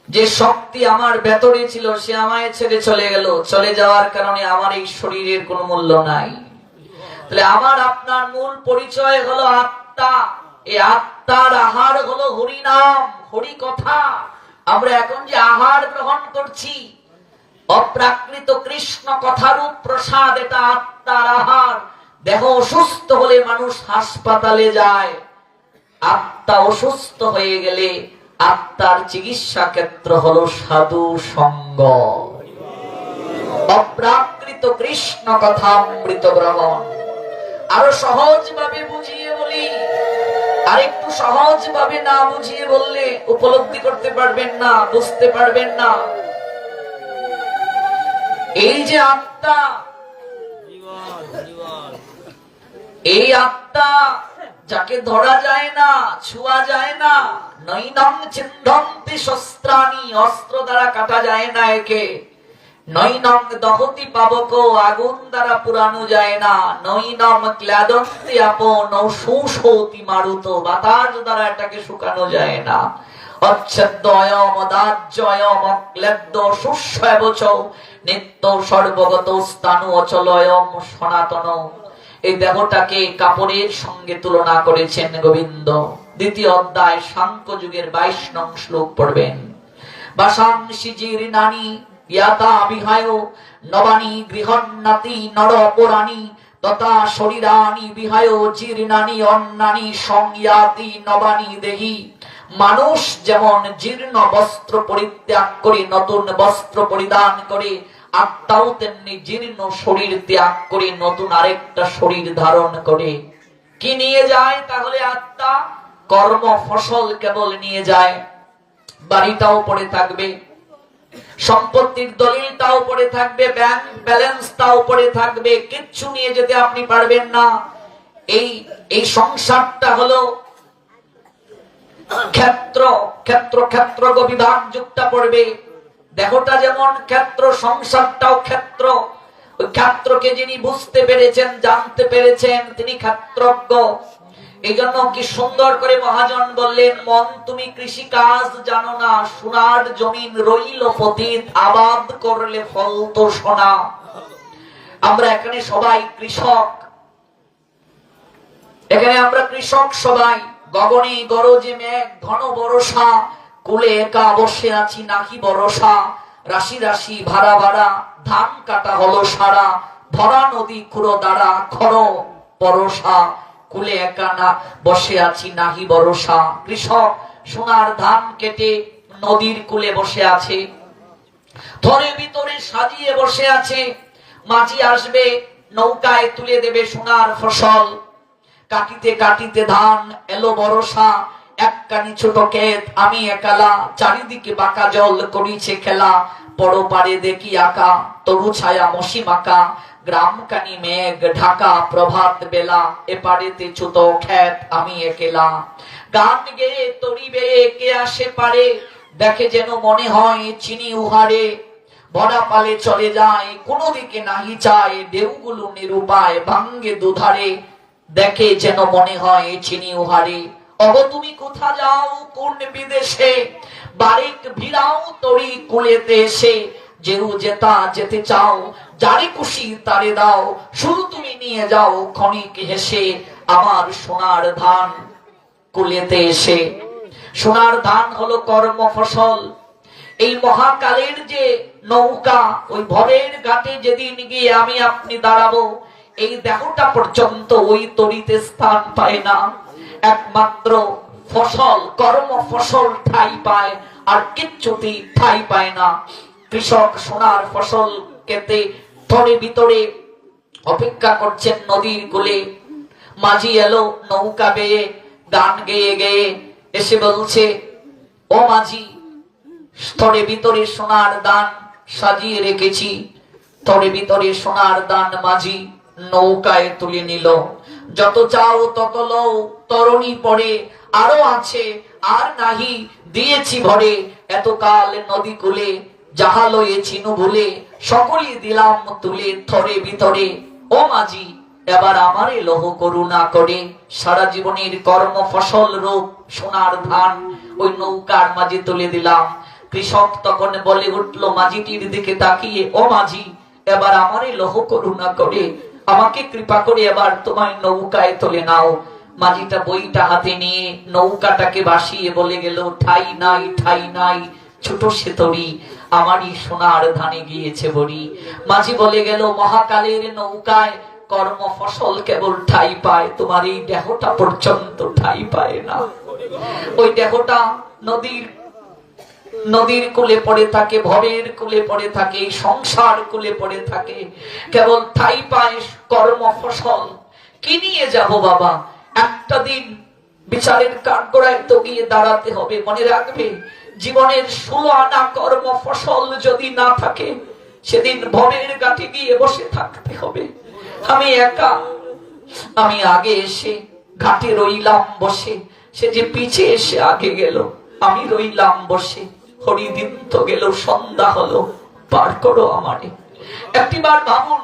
যে শক্তি আমার ভেতরে ছিল সে আমায় ছেড়ে চলে গেল, চলে যাওয়ার কারণে আমার এই শরীরের কোনো মূল্য নাই। তাহলে আমার আপনার মূল পরিচয় হলো আত্মা। এই আত্মার আহার হলো হরি নাম, হরি কথা। আমরা এখন যে আহার গ্রহণ করছি, অপ্রাকৃত কৃষ্ণ কথারূপ প্রসাদ, এটা আত্মার আহার। দেহ অসুস্থ হলে মানুষ হাসপাতালে যায়, আত্মা অসুস্থ হয়ে গেলে আত্মার চিকিৎসা ক্ষেত্র হলো সাধু সঙ্গ, অপ্রাকৃত কৃষ্ণ কথা অমৃত গ্রহণ। আরো সহজ ভাবে বুঝিয়ে বলি, আর একটু সহজ ভাবে না বুঝিয়ে বললে উপলব্ধি করতে পারবেন না, বুঝতে পারবেন না। এই যে আত্মা, এই আত্মা যাকে ধরা যায় না, ছুঁয়া যায় না, নৈনং চিন্ধন্তি শস্ত্রাণি, অস্ত্র দ্বারা কাটা যায় না একে। নৈনং দহতি পাবক, আগুন দ্বারা পুরানো যায় না। নৈনম ক্লাদন্তি আপো, নৌশুষতি মারুত, বাতাস দ্বারা এটাকে শুকানো যায় না। অচ্ছেদ্যয়ম দাজ্যয়ম ক্লেদ্য শুষ্যবচ, নিত্য সর্বগত স্থানু অচলয়ম সনাতন। এই দেহটাকে কাপড়ের সঙ্গে তুলনা করেছেন গোবিন্দ। দ্বিতীয় অধ্যায় সাংখ্য যুগের 22 নং শ্লোক পড়বেন। বাসাংসি জীর্ণানি ইয়াতা বিহায় নবানি গৃহন্নাতি নর অপরাণি, তথা শরীরানি বিহায় জীর্ণানি অন্নানি সংয়াতি নবানি দেহি। মানুষ যেমন জীর্ণ বস্ত্র পরিত্যাগ করে নতুন বস্ত্র পরিধান করে, আত্মাও তেমনি জীর্ণ শরীর ত্যাগ করে নতুন আরেকটা শরীর ধারণ করে। কি নিয়ে যায় তাহলে আত্মা? কর্ম ফসল কেবল নিয়ে যায়। বাড়িটাও পড়ে থাকবে, সম্পত্তির দলিলটাও পড়ে থাকবে, ব্যাংক ব্যালেন্সটাও পড়ে থাকবে, কিচ্ছু নিয়ে যেতে আপনি পারবেন না। এই সংসারটা হলো ক্ষেত্র, ক্ষেত্র ক্ষেত্র বিভাগ যুক্ত পড়বে। দেহটা যেমন ক্ষেত্র, সংসারটাও ক্ষেত্র। ওই ক্ষেত্রকে যিনি বুঝতে পেরেছেন, জানতে পেরেছেন, তিনি ক্ষেত্রজ্ঞ। এই জন্য কি সুন্দর করে মহাজন বললেন, মন তুমি কৃষি কাজ জানো না, সোনার জমিন রইল পতিত, আবাদ করলে ফল তো সোনা। আমরা এখানে সবাই কৃষক, এখানে আমরা কৃষক সবাই। গগনে গরজে মেঘ ঘন বরষা, কুলে একা বসে আছি নাকি বরষা। রাশি রাশি ভাড়া ভাড়া ধান কাটা হলো সারা, ভরা নদী খুঁড়ো দাঁড়া খর পরশা। কুলে একা না বসে আছি নাহি বরষা। কৃষক সোনার ধান কেটে নদীর কুলে বসে আছে, থরে ভিতরে সাজিয়ে বসে আছে। মাঝি আসবে, নৌকায় তুলে দেবে সোনার ফসল। কাটিতে কাটিতে ধান এলো বরষা, একখানি ছোট ক্ষেত আমি একালা, চারিদিকে বাঁকা জল করিছে খেলা। বড় পারে দেখি আঁকা তরু ছায়া মশি মাকা, গ্রাম কানি মেঘ ঢাকা প্রভাত বেলা। এপারেতে ছোট ক্ষেত আমি একেলা, গান গেয়ে তরি বেয়ে কে আসে পারে, দেখে যেন মনে হয় চিনি উহারে। ভরা পালে চলে যায় কোনো দিকে নাহি চায়, ঢেউগুলো নিরুপায় ভাঙ্গে দুধারে। দেখে যেন মনে হয় চিনি উহারে। অব তুমি কোথা যাও কোন বিদেশে, বারিক ভিড়াও তরি কুলেতে এসে। যেও যেতা যেতে চাও, যারে খুশি তারে দাও, শুধু তুমি নিয়ে যাও ক্ষণিক হেসে আমার সোনার ধান কুলেতে এসে। সোনার ধান হলো কর্ম ফসল। এই মহাকালের যে নৌকা, ওই ভবের ঘাটে যেদিন গিয়ে আমি আপনি দাঁড়াবো, এই দেহটা পর্যন্ত ওই তরিতে স্থান পায় না। একমাত্র ফসল, কর্ম ফসল ঠাই পায়, আর কিচ্ছুতেই ঠাই পায় না। কৃষক সোনার ফসল কেটে থরে ভিতরে অপেক্ষা করছেন নদীর কূলে। মাঝি এলো নৌকা বেয়ে, গান গেয়ে গেয়ে এসে বলছে, ও মাঝি, স্তরে ভিতরে সোনার দান সাজিয়ে রেখেছি। স্তরে ভিতরে সোনার দান মাঝি নৌকায় তুলে নিল। যত চাও তত লও, তরণী পড়ে আরো আছে আর নাহি দিয়েছি ভরে। এতকাল নদী কূলে যাহা লয়েছি নু ভুলে, সকলই দিলাম তুলে থরে ভিতরে। ও মাঝি, এবার আমারে লহ করুণা করে। সারা জীবনের কর্ম ফসল রূপ সোনার ধান ওই নৌকার মাঝে তুলে দিলাম। কৃষক তখন বলে উঠল মাঝিটির দিকে তাকিয়ে, ও মাঝি, এবার আমারে লহ করুণা করে, আমাকে কৃপা করে এবার তোমায় নৌকায় তুলে নাও। মাঝিটা বইটা হাতে নিয়ে নৌকাটাকে ভাসিয়ে বলে গেল, ঠাই নাই ঠাই নাই ছোট সে তরি, আমারই সোনার ধানে গিয়েছে বড়ি। মাঝি বলে গেল, মহাকালের নৌকায় কর্ম ফসল কেবল ঠাই পায়, তোমার এই দেহটা পর্যন্ত ঠাই পায় না। ওই দেহটা নদীর কূলে পড়ে থাকে, ভবের কূলে পড়ে থাকে, সংসার কূলে পড়ে থাকে, কেবল ঠাই পায় কর্ম ফসল। কি নিয়ে যাব বাবা? একটা দিন বিচারের কাঠগড়ায় তো গিয়ে দাঁড়াতে হবে। মনে রাখবে, জীবনের 16 আনা কর্ম ফসল যদি না থাকে, সেদিন ভবের ঘাটে গিয়ে বসে থাকতে হবে। আমি একা, আমি আগে এসে ঘাটে রইলাম বসে, সে যে পিছে এসে আগে গেল, আমি রইলাম বসে। হরিদিন তো গেল, সন্ধ্যা হলো, পার করো আমারে। একটিবার ভাবুন,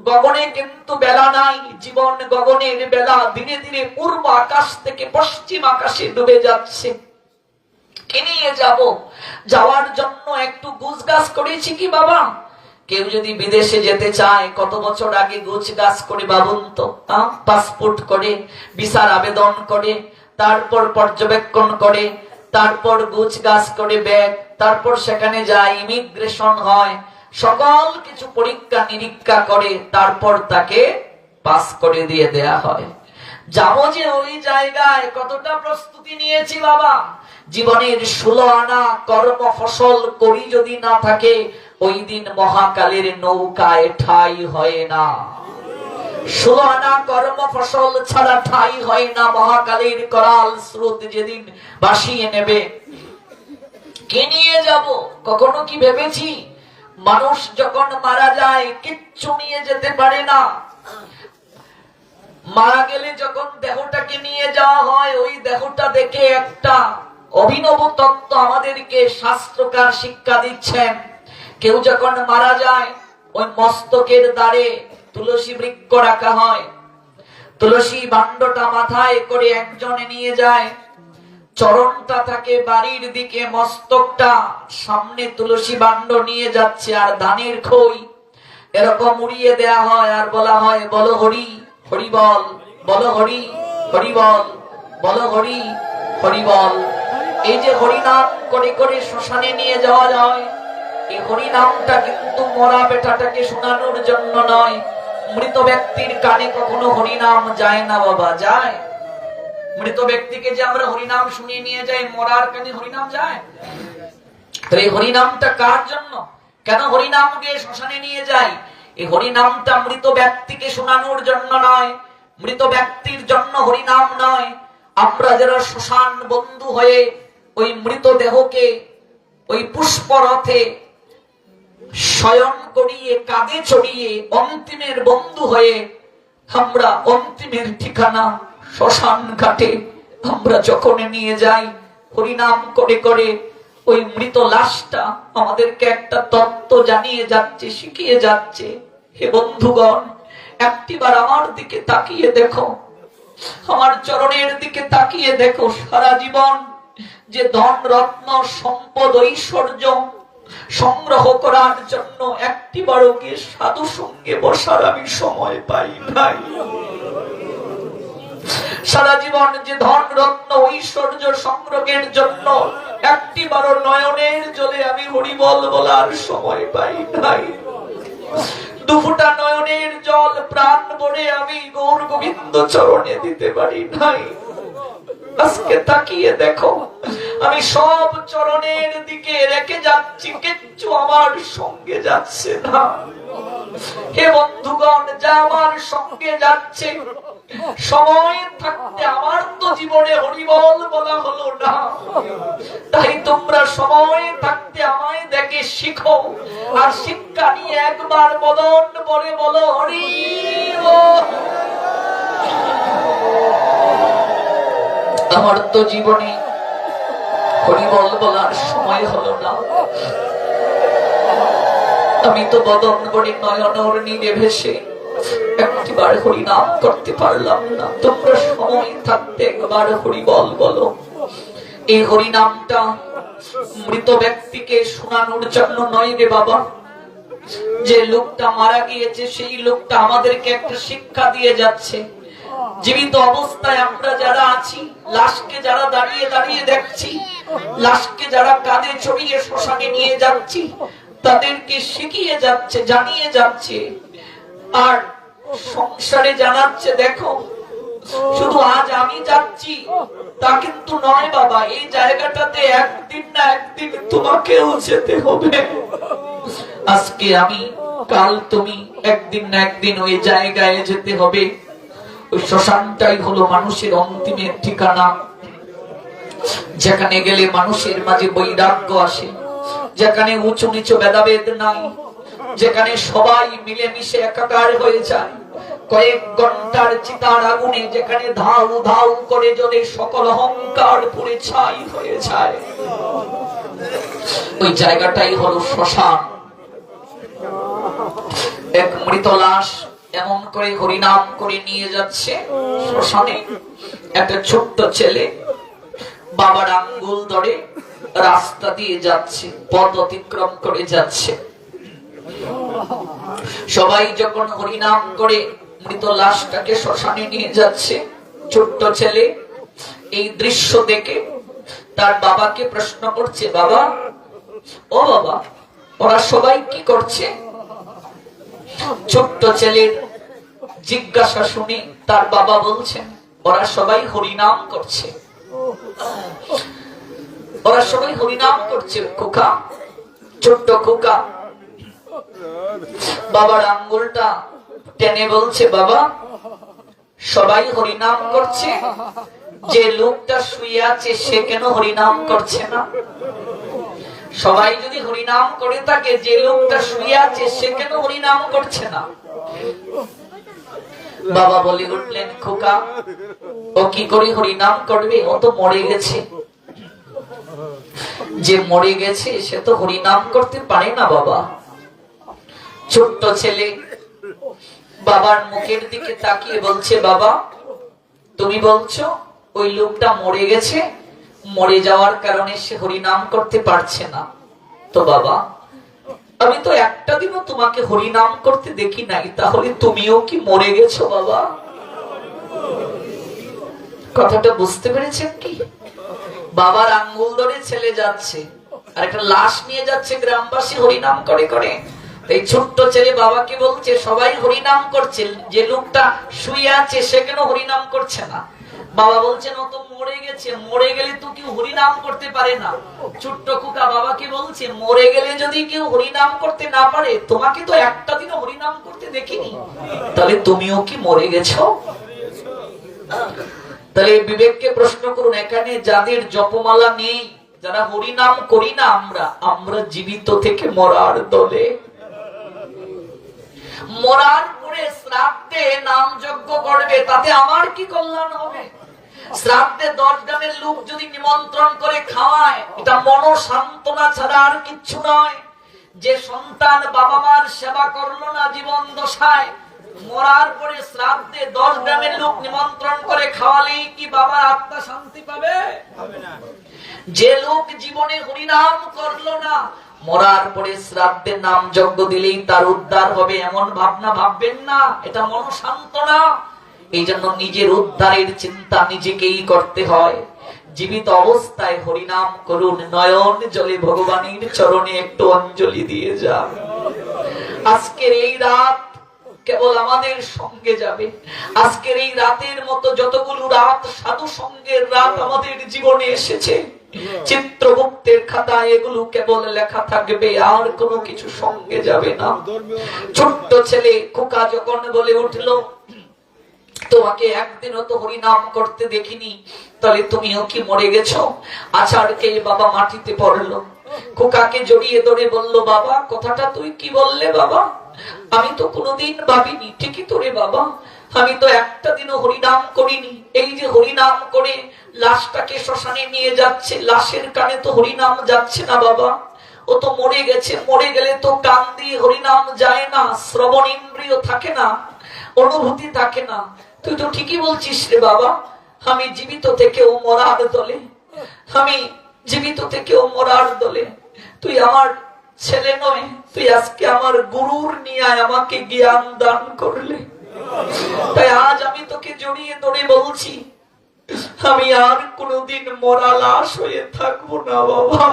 গগনে কিন্তু বেলা নাই, জীবন গগনের বেলা ধীরে ধীরে পূর্ব আকাশ থেকে পশ্চিম আকাশে ডুবে যাচ্ছে। কে নিয়ে যাব? যাওয়ার জন্য একটু গুছগাছ করেছি কি বাবা? কেউ যদি বিদেশে যেতে চায়, কত বছর আগে গুছগাছ করে ভাবুন তো, পাসপোর্ট করে, ভিসার আবেদন করে, তারপর পর্যবেক্ষণ করে, তারপর গুছগাছ করে ব্যাগ, তারপর সেখানে যায়, ইমিগ্রেশন হয়, সকল কিছু পরীক্ষা নিরীক্ষা করে, তারপর তাকে পাস করে দিয়ে দেয়া হয়। যাবো যে ওই জায়গায় কতটা প্রস্তুতি নিয়েছি বাবা? জীবনের 16 আনা কর্ম ফসল করি যদি না থাকে, ওই দিন মহাকালের নৌকায় ঠাই হয় না। 16 আনা কর্ম ফসল ছাড়া ঠাই হয় না। মহাকালের করাল স্রোত যেদিন ভাসিয়ে নেবে, কে নিয়ে যাব? কখনো কি ভেবেছি মানুষ যখন মারা যায় কিচ্ছু নিয়ে যেতে পারে না? মারা গেলে যখন দেহটাকে নিয়ে যাওয়া হয়, ওই দেহটা দেখে একটা অভিনব তত্ত্ব আমাদেরকে শাস্ত্রকার শিক্ষা দিচ্ছেন। কেউ যখন মারা যায়, ওই মস্তকের দ্বারে তুলসী বৃক্ষ রাখা হয়, তুলসী ভাণ্ডটা মাথায় করে একজনে নিয়ে যায়, চরণটা থাকে বাড়ির দিকে, মস্তকটা সামনে, তুলসী ভাণ্ড নিয়ে যাচ্ছে, আর ধানের খই এরকম উড়িয়ে দেয়া হয়, আর বলা হয় বলো হরি হরি বল, বলো হরি হরি বল, বলো হরি হরি বল। এই যে হরিনাম করে করে শ্মশানে নিয়ে যাওয়া যায়, এই হরিনামটা কিন্তু মরা বেটাটাকে শোনানোর জন্য নয়। মৃত ব্যক্তির কানে কখনো হরিনাম যায় না বাবা, যায়? মৃত ব্যক্তিকে যে আমরা হরিনাম শুনিয়ে নিয়ে যাই, মরার কানে হরিনাম যায়? তো এই হরিনামটা কার জন্য, কেন হরিনাম গিয়ে শ্মশানে নিয়ে যাই? এই হরিনামটা মৃত ব্যক্তিকে শোনানোর জন্য নয়, মৃত ব্যক্তির জন্য হরিনাম নয়। আমরা যারা শ্মশান বন্ধু হয়ে ওই মৃতদেহকে ওই পুষ্পরথে শয়ন করিয়ে, কাঁধে চড়িয়ে, অন্তিমের বন্ধু হয়ে আমরা অন্তিমের ঠিকানা শ্মশান ঘাটে আমরা যখন নিয়ে যাই, হরিনাম করে করে ওই মৃত লাশটা আমাদেরকে একটা তত্ত্ব জানিয়ে যাচ্ছে, শিখিয়ে যাচ্ছে। হে বন্ধুগণ, একটিবার আমার দিকে তাকিয়ে দেখো, আমার চরণের দিকে তাকিয়ে দেখো। সারা জীবন যে ধন রত্ন সম্পদ ঐশ্বর্য সংগ্রহ করার জন্য একটিবারও গিয়ে সাধু সঙ্গে বসার আমি সময় পাই নাই। সারা জীবন যে ধন রত্ন ঐশ্বর্য সংগ্রহের জন্য একটিবারও নয়নের জলে আমি হরিবল বলার সময় পাই নাই। দুফুটা নয়নের জল প্রাণ ভরে আমি গৌর গোবিন্দ চরণে দিতে পারি নাই। আজকে তাকিয়ে দেখো, আমি সব চরণের দিকে রেখে যাচ্ছি, কিচ্ছু আমার সঙ্গে যাচ্ছে না। হে বন্ধুগণ, যা আমার সঙ্গে যাচ্ছে, সময় থাকতে আমার তো জীবনে হরিবল বলা হলো না। তাই তোমরা সময় থাকতে আমায় দেখে শিখো, আর শিক্ষা নিয়ে একবার বদন পরে বলো হরি বল। আমার তো জীবনে হরিবল বলার সময় হলো না। আমি তো বদন করে নয়নর নীরে ভেসে একটিবার হরিনাম করতে পারলাম না। তোমরা সময় থাকতে একবার হরিবল বলো। এই হরিনামটা মৃত ব্যক্তিকে শোনানোর জন্য নয় রে বাবা। যে লোকটা মারা গিয়েছে সেই লোকটা আমাদেরকে একটা শিক্ষা দিয়ে যাচ্ছে। জীবিত অবস্থায় আমরা যারা আছি, লাশকে যারা দাঁড়িয়ে দাঁড়িয়ে দেখছি, লাশকে যারা কাঁধে চড়িয়ে শ্মশানে নিয়ে যাচ্ছি, তাদেরকে শিখিয়ে যাচ্ছে, জানিয়ে যাচ্ছে, আর সংসারে জানাচ্ছে দেখো, শুধু আজ আমি যাচ্ছি তা কিন্তু নয় বাবা, এই জায়গাটাতে একদিন না একদিন তোমাকেও যেতে হবে। আজকে আমি, কাল তুমি, একদিন না একদিন ওই জায়গায় যেতে হবে। ওই শ্মশানটাই হলো মানুষের অন্তিমের ঠিকানা, যেখানে গেলে মানুষের মাঝে বৈরাগ্য আসে, যেখানে উঁচু নিচু ভেদাভেদ নাই, যেখানে সবাই মিলেমিশে একাকার হয়ে যায়। কয়েক ঘন্টার চিতার আগুনে যেখানে ধাউ ধাউ করে জ্বলে সকল অহংকার পুড়ে ছাই হয়ে যায়, ওই জায়গাটাই হলো শ্মশান। এক মৃত লাশ এমন করে হরিনাম করে নিয়ে যাচ্ছে শ্মশানে। একটা ছোট্ট ছেলে বাবার আঙ্গুল ধরে রাস্তা দিয়ে যাচ্ছে, পথ অতিক্রম করে যাচ্ছে। সবাই যখন হরিনাম করে মৃত লাশটাকে শ্মশানে নিয়ে যাচ্ছে, ছোট্ট ছেলে এই দৃশ্য দেখে তার বাবাকে প্রশ্ন করছে, বাবা, ও বাবা, ওরা সবাই কি করছে? ছোট্ট ছেলের জিজ্ঞাসা শুনে তার বাবা বলছেন, ওরা সবাই হরিনাম করছে, ওরা সবাই হরিনাম করছে খোকা, ছোট্ট খোকা। বাবার আঙ্গুলটা টেনে বলছে, বাবা, সবাই হরিনাম করছে, যে লোকটা শুয়ে আছে সে কেন হরিনাম করছে না? সবাই যদি হরিনাম করে থাকে, যে লোকটা শুয়ে আছে সে কেন হরিনাম করছে না? বাবা বলে উঠলেন, খোকা, ও কি করে হরিনাম করবে? ও তো মরে গেছে। যে মরে গেছে সে তো হরিনাম করতে পারে না বাবা। ছোট্ট ছেলে বাবার মুখের দিকে তাকিয়ে বলছে, বাবা, তুমি বলছো ওই লোকটা মরে গেছে, মরে যাওয়ার কারণে সে হরিনাম করতে পারছে না। তো বাবা, আমি তো একটা দিনও তোমাকে হরিনাম করতে দেখি নাই, তাহলে তুমিও কি মরে গেছো বাবা? কথাটা বুঝতে পেরেছেন কি? বাবার আঙ্গুল ধরে ছেলে যাচ্ছে আর একটা লাশ নিয়ে যাচ্ছে গ্রামবাসী হরিনাম করে করে। এই ছোট্ট ছেলে বাবাকে বলছে, সবাই হরিনাম করছে, যে লোকটা শুয়ে আছে সে কেন হরিনাম করছে না? বাবা বলছেন, ও তো মরে গেছে, মরে গেলে তো কেউ হরিনাম করতে পারে না। ছোট্ট খোকা বাবাকে বলছে, মরে গেলে যদি কেউ হরিনাম করতে না পারে, তোমাকে তো একটা দিনও হরিনাম করতে দেখিনি, তাহলে তুমিও কি মরে গেছো? তাহলে বিবেককে প্রশ্ন করুন, এখানে যাদের জপমালা নেই, যারা হরিনাম করি না, আমরা জীবিত থেকে মরার দলে। মরার পরে শ্রাদ্ধে নাম যজ্ঞ করবে, তাতে আমার কি কল্যাণ হবে? শ্রাদ্ধে 10 গ্রামের লোক যদি নিমন্ত্রণ করে খাওয়ায়, এটা মনোসান্ত্বনা ছাড়া আর কিচ্ছু নয়। যে সন্তান বাবা মার সেবা করলো না জীবন দশায়, মরার পরে শ্রাদ্ধে 10 গ্রামের লোক নিমন্ত্রণ করে খাওয়ালেই কি বাবার আত্মা শান্তি পাবে? যে লোক জীবনে হরিনাম করলো না, মরার পরে শ্রাদ্ধের নাম যজ্ঞ দিলেই তার উদ্ধার হবে, এমন ভাবনা ভাববেন না, এটা মনোসান্ত্বনা। এই জন্য নিজের উদ্ধারের চিন্তা নিজেকেই করতে হয়। জীবিত অবস্থায় হরিনাম করুন, নয়ন জলে ভগবানের চরণে একটু অঞ্জলি দিয়ে যান। আজকের এই রাত কেবল আমাদের সঙ্গে যাবে। আজকের এই রাতের মতো যতগুলো রাত সাধু সঙ্গের রাত আমাদের জীবনে এসেছে, চিত্রগুপ্তের খাতায় এগুলো কেবল লেখা থাকবে, আর কোনো কিছু সঙ্গে যাবে না। ছোট্ট ছেলে খোকা যখন বলে উঠলো, তোমাকে একদিনও তো হরিনাম করতে দেখিনি, তাহলে তুমিও কি মরে গেছো? আছাড়কে বাবা মাটিতে পড়লো, খোকাকে জড়িয়ে ধরে বলল, বাবা, কথাটা তুই কি বললে বাবা? আমি তো কোনোদিন ভাবিনি। ঠিকই তো রে বাবা, আমি তো একটা দিনও হরিনাম করিনি। এই যে হরিনাম করে লাশটাকে শ্মশানে নিয়ে যাচ্ছে, লাশের কানে তো হরিনাম যাচ্ছে না বাবা, ও তো মরে গেছে। মরে গেলে তো কান দিয়ে হরিনাম যায় না, শ্রবণ ইন্দ্রিয় থাকে না, অনুভূতি থাকে না। তুই তো ঠিকই বলছিস রে বাবা, আমি জীবিত থেকেও মরার দলে, আমি জীবিত থেকেও মরার দলে। তুই আমার ছেলে নয়, তুই আজকে আমার গুরুর নিয়ে আমাকে জ্ঞান দান করলে। তাই আজ আমি তোকে জড়িয়ে ধরে বলছি, আমি আর কোনোদিন মরা লাশ হয়ে থাকবো না বাবা।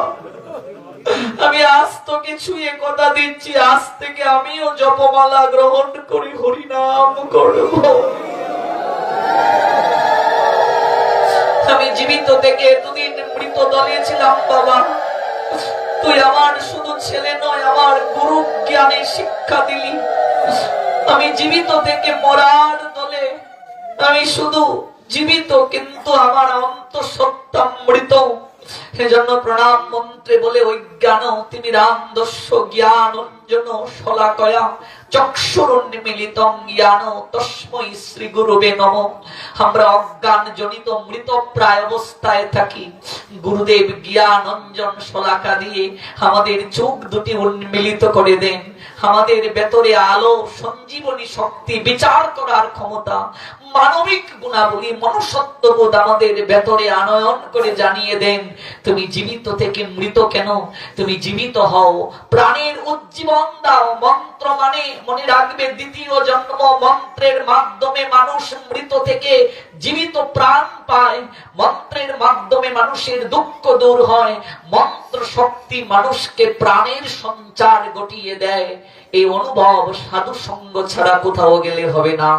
আমি আজ তোকে ছুঁয়ে কথা দিচ্ছি, আজ থেকে আমিও জপমালা গ্রহণ করি, হরিনাম করব। আমি জীবিত থেকে এতদিন মৃত দলে ছিলাম বাবা, তুই আমার শুধু ছেলে নয়, আমার গুরু জ্ঞানে শিক্ষা দিলি। আমি জীবিত থেকে মরার দলে, আমি শুধু জীবিত, কিন্তু আমার অন্তঃসত্ত্বা মৃত। এজন্য প্রণাম মন্ত্রে বলে অজ্ঞান তিমিরান্ধস্য জ্ঞানঞ্জন শলাকয়া চক্ষুরুন্মিলিতং জ্ঞান তস্मै শ্রী গুরুবে নমঃ। আমরা অজ্ঞান জনিত মৃত প্রায় অবস্থায় থাকি। গুরুদেব জ্ঞান অঞ্জন শলাকা দিয়ে আমাদের চোখ দুটি উন্মিলিত করে দেন। আমাদের ভেতরে আলো, সঞ্জীবনী শক্তি, বিচার করার ক্ষমতা, মানবিক গুণাবলী, মনুষ্যত্ববোধ আমাদের ভেতরে আনয়ন করে জানিয়ে দেন, তুমি জীবিত থেকে মৃত কেন? তুমি জীবিত হও, প্রাণের উজ্জীবন দাও। মন্ত্র মানে মনে রাখবে দ্বিতীয় জন্ম। মন্ত্রের মাধ্যমে মানুষ মৃত থেকে জীবিত প্রাণ পায়। মন্ত্রের মাধ্যমে মানুষের দুঃখ দূর হয়। মন্ত্র শক্তি মানুষকে প্রাণের সঞ্চার ঘটিয়ে দেয়। এই অনুভব সাধু সঙ্গ ছাড়া কোথাও গেলে হবে না।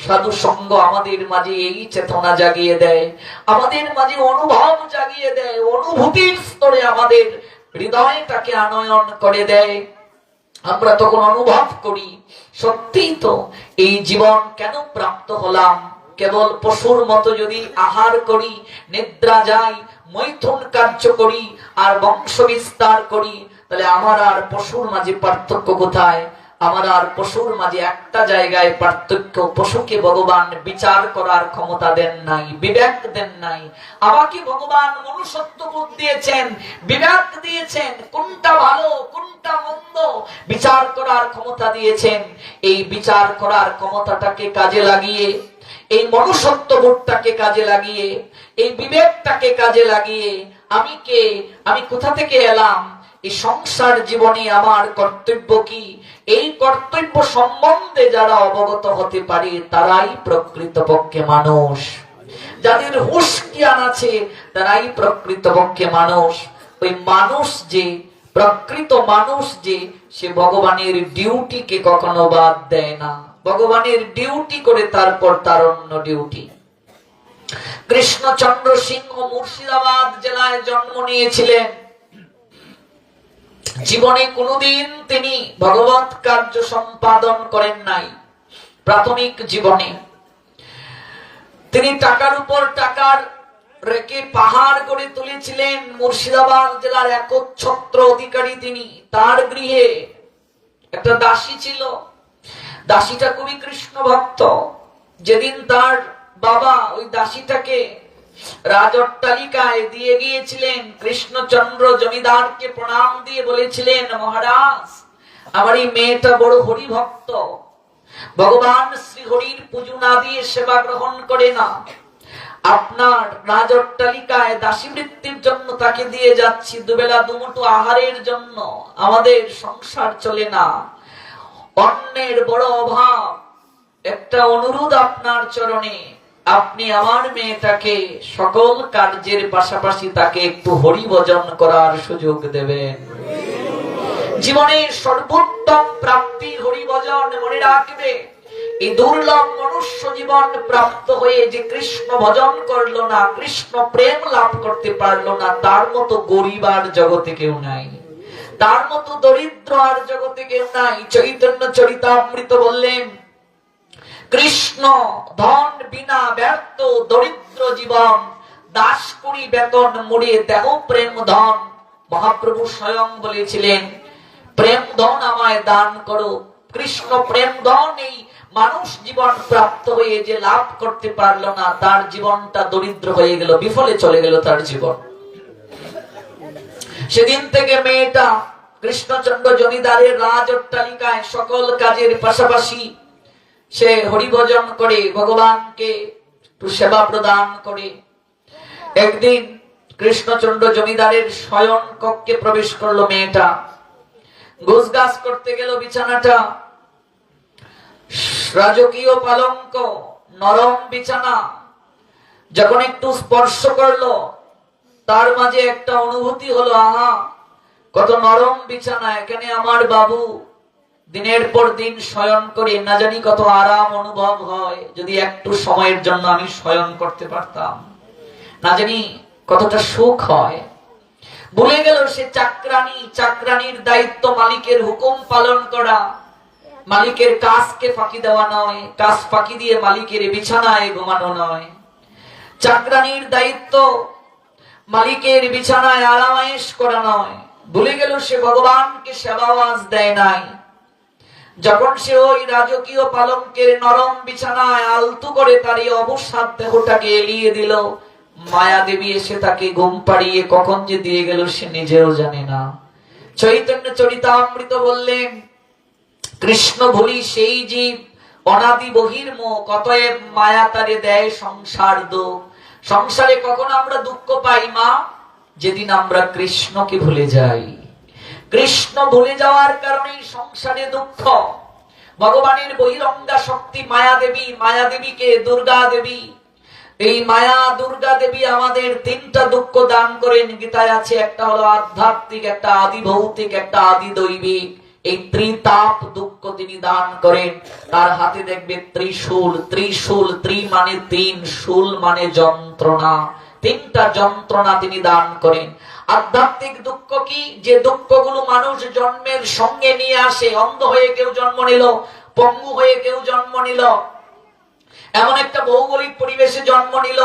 সাধু সঙ্গ আমাদের মাঝে এই চেতনা জাগিয়ে দেয়, আমাদের মাঝে অনুভব জাগিয়ে দেয়, অনুভূতির স্তরে আমাদের হৃদয়টাকে আনয়ন করে দেয়। আমরা তখন অনুভব করি, সত্যিই তো এই জীবন কেন প্রাপ্ত হলাম? কেবল পশুর মতো যদি আহার করি, নিদ্রা যাই, মৈথুন কার্য করি আর বংশ বিস্তার করি, তাহলে আমার আর পশুর মাঝে পার্থক্য কোথায়? আমার আর পশুর মাঝে একটা জায়গায় পার্থক্য, পশুকে ভগবান বিচার করার ক্ষমতা দেন নাই, বিবেক দেন নাই। আমাকে ভগবান মনুষ্যত্ববোধ দিয়েছেন, বিবেক দিয়েছেন, কোনটা ভালো কোনটা মন্দ বিচার করার ক্ষমতা দিয়েছেন। এই বিচার করার ক্ষমতাটাকে কাজে লাগিয়ে, এই মনুষ্যত্ববোধটাকে কাজে লাগিয়ে, এই বিবেকটাকে কাজে লাগিয়ে আমি কে, আমি কোথা থেকে এলাম, এই সংসার জীবনে আমার কর্তব্য কি, এই কর্তব্য সম্বন্ধে যারা অবগত হতে পারে তারাই প্রকৃতপক্ষে মানুষ। যাদের হুঁশ জ্ঞান আছে তারাই প্রকৃতপক্ষে মানুষ। ওই মানুষ যে, প্রকৃত মানুষ যে, সে ভগবানের ডিউটিকে কখনো বাদ দেয় না। ভগবানের ডিউটি করে তারপর তার অন্য ডিউটি। কৃষ্ণচন্দ্র সিংহ মুর্শিদাবাদ জেলায় জন্ম নিয়েছিলেন। জীবনে কোনদিন তিনি ভগবত কার্য সম্পাদন করেন নাই। প্রাথমিক জীবনে তিনি টাকার উপর টাকার রেখে পাহাড় গড়ে তুলেছিলেন। মুর্শিদাবাদ জেলার একচ্ছত্র অধিকারী তিনি। তার গৃহে একটা দাসী ছিল। দাসীটা খুবই কৃষ্ণ ভক্ত। যেদিন তার বাবা ওই দাসীটাকে রাজঅট্টালিকায় দিয়ে গিয়েছিলেন, কৃষ্ণচন্দ্র জমিদারকে প্রণাম দিয়ে বলেছিলেন, মহারাজ, আমার এই মেয়েটা বড় হরি ভক্ত, ভগবান শ্রী হরির পুজো না দিয়ে সেবা গ্রহণ করে না। আপনার রাজঅট্টালিকায় দাসী বৃত্তির জন্য তাকে দিয়ে যাচ্ছি, দুবেলা দুমুঠো আহারের জন্য। আমাদের সংসার চলে না, অন্যের বড় অভাব। একটা অনুরোধ আপনার চরণে, আপনি আমার মেয়েটাকে সকল কার্যের পাশাপাশি তাকে একটু হরি ভজন করার সুযোগ দেবেন। জীবনের সর্বোত্তম প্রাপ্তি হরি ভজন। মনে রাখবে, এই দুর্লভ মনুষ্য জীবন প্রাপ্ত হয়ে যে কৃষ্ণ ভজন করলো না, কৃষ্ণ প্রেম লাভ করতে পারলো না, তার মতো গরিব আর জগতে কেউ নাই, তার মতো দরিদ্র আর জগতে কেউ নাই। চৈতন্য চরিতামৃত বললেন, কৃষ্ণ ধন বিনা ব্যর্থ দরিদ্র জীবন, দাস করি বেতন মুড়ে দেহ প্রেম ধন। মহাপ্রভু স্বয়ং বলেছিলেন, প্রেম ধন আমায় দান করো। কৃষ্ণ প্রেম ধন এই মানুষ জীবন প্রাপ্ত হয়ে যে লাভ করতে পারলো না, তার জীবনটা দরিদ্র হয়ে গেল, বিফলে চলে গেল তার জীবন। সেদিন থেকে মেয়েটা কৃষ্ণচন্দ্র জমিদারের রাজঅট্টালিকায় সকল কাজের পাশাপাশি সে হরিভজন করে, ভগবানকে একটু সেবা প্রদান করে। একদিন কৃষ্ণচন্দ্র জমিদারের শয়ন কক্ষে প্রবেশ করলো মেয়েটা। গোছগাছ করতে গেল বিছানাটা, রাজকীয় পালঙ্ক, নরম বিছানা। যখন একটু স্পর্শ করলো, তার মাঝে একটা অনুভূতি হলো, আহা কত নরম বিছানা, এখানে আমার বাবু দিনের পর দিন শয়ন করে, না জানি কত আরাম অনুভব হয়। যদি একটু সময়ের জন্য আমি শয়ন করতে পারতাম, না জানি কতটা সুখ হয়। ভুলে গেল সে চাকরানী, চাকরানীর দায়িত্ব মালিকের হুকুম পালন করা। মালিকের কাজকে ফাঁকি দেওয়া নয়, কাজ ফাঁকি দিয়ে মালিকের বিছানায় ঘুমানো নয়। চাকরানির দায়িত্ব মালিকের বিছানায় আরামায়েশ করা নয়। ভুলে গেল সে ভগবানকে সেবাওয়াজ দেয় নাই। যখন সে ওই রাজকীয় পালঙ্কের নরম বিছানায় আলতু করে তার এই অবসাদ দেহটাকে এলিয়ে দিল, মায়া দেবী এসে তাকে ঘুম পাড়িয়ে কখন যে দিয়ে গেল সে নিজেও জানে না। চৈতন্য চরিতামৃত বললেন, কৃষ্ণ ভুলি সেই জীব অনাদি বহির্মুখ, অতএব মায়া তারে দেয় সংসার দুঃখ। সংসারে কখন আমরা দুঃখ পাই মা? যেদিন আমরা কৃষ্ণকে ভুলে যাই। কৃষ্ণ ভুলে যাওয়ার কারণে সংসারে দুঃখ। ভগবানের বহিরঙ্গা শক্তি মায়া দেবী, মায়া দেবীকে দুর্গা দেবী। এই মায়া দুর্গা দেবী আমাদের তিনটা দুঃখ দান করেন। গীতায় আছে, একটা হলো আধ্যাত্মিক, একটা আদি ভৌতিক, একটা আদি দৈবিক। এই ত্রিতাপ দুঃখ তিনি দান করেন। তার হাতে দেখবে ত্রিশূল। ত্রিশূল, ত্রি মানে তিন, শূল মানে যন্ত্রণা। তিনটা যন্ত্রণা তিনি দান করেন। আধ্যাত্মিক দুঃখ কি? যে দুঃখগুলো মানুষ জন্মের সঙ্গে নিয়ে আসে। অন্ধ হয়ে কেউ জন্ম নিল, পঙ্গু হয়ে কেউ জন্ম নিল, এমন একটা ভৌগোলিক পরিবেশে জন্ম নিল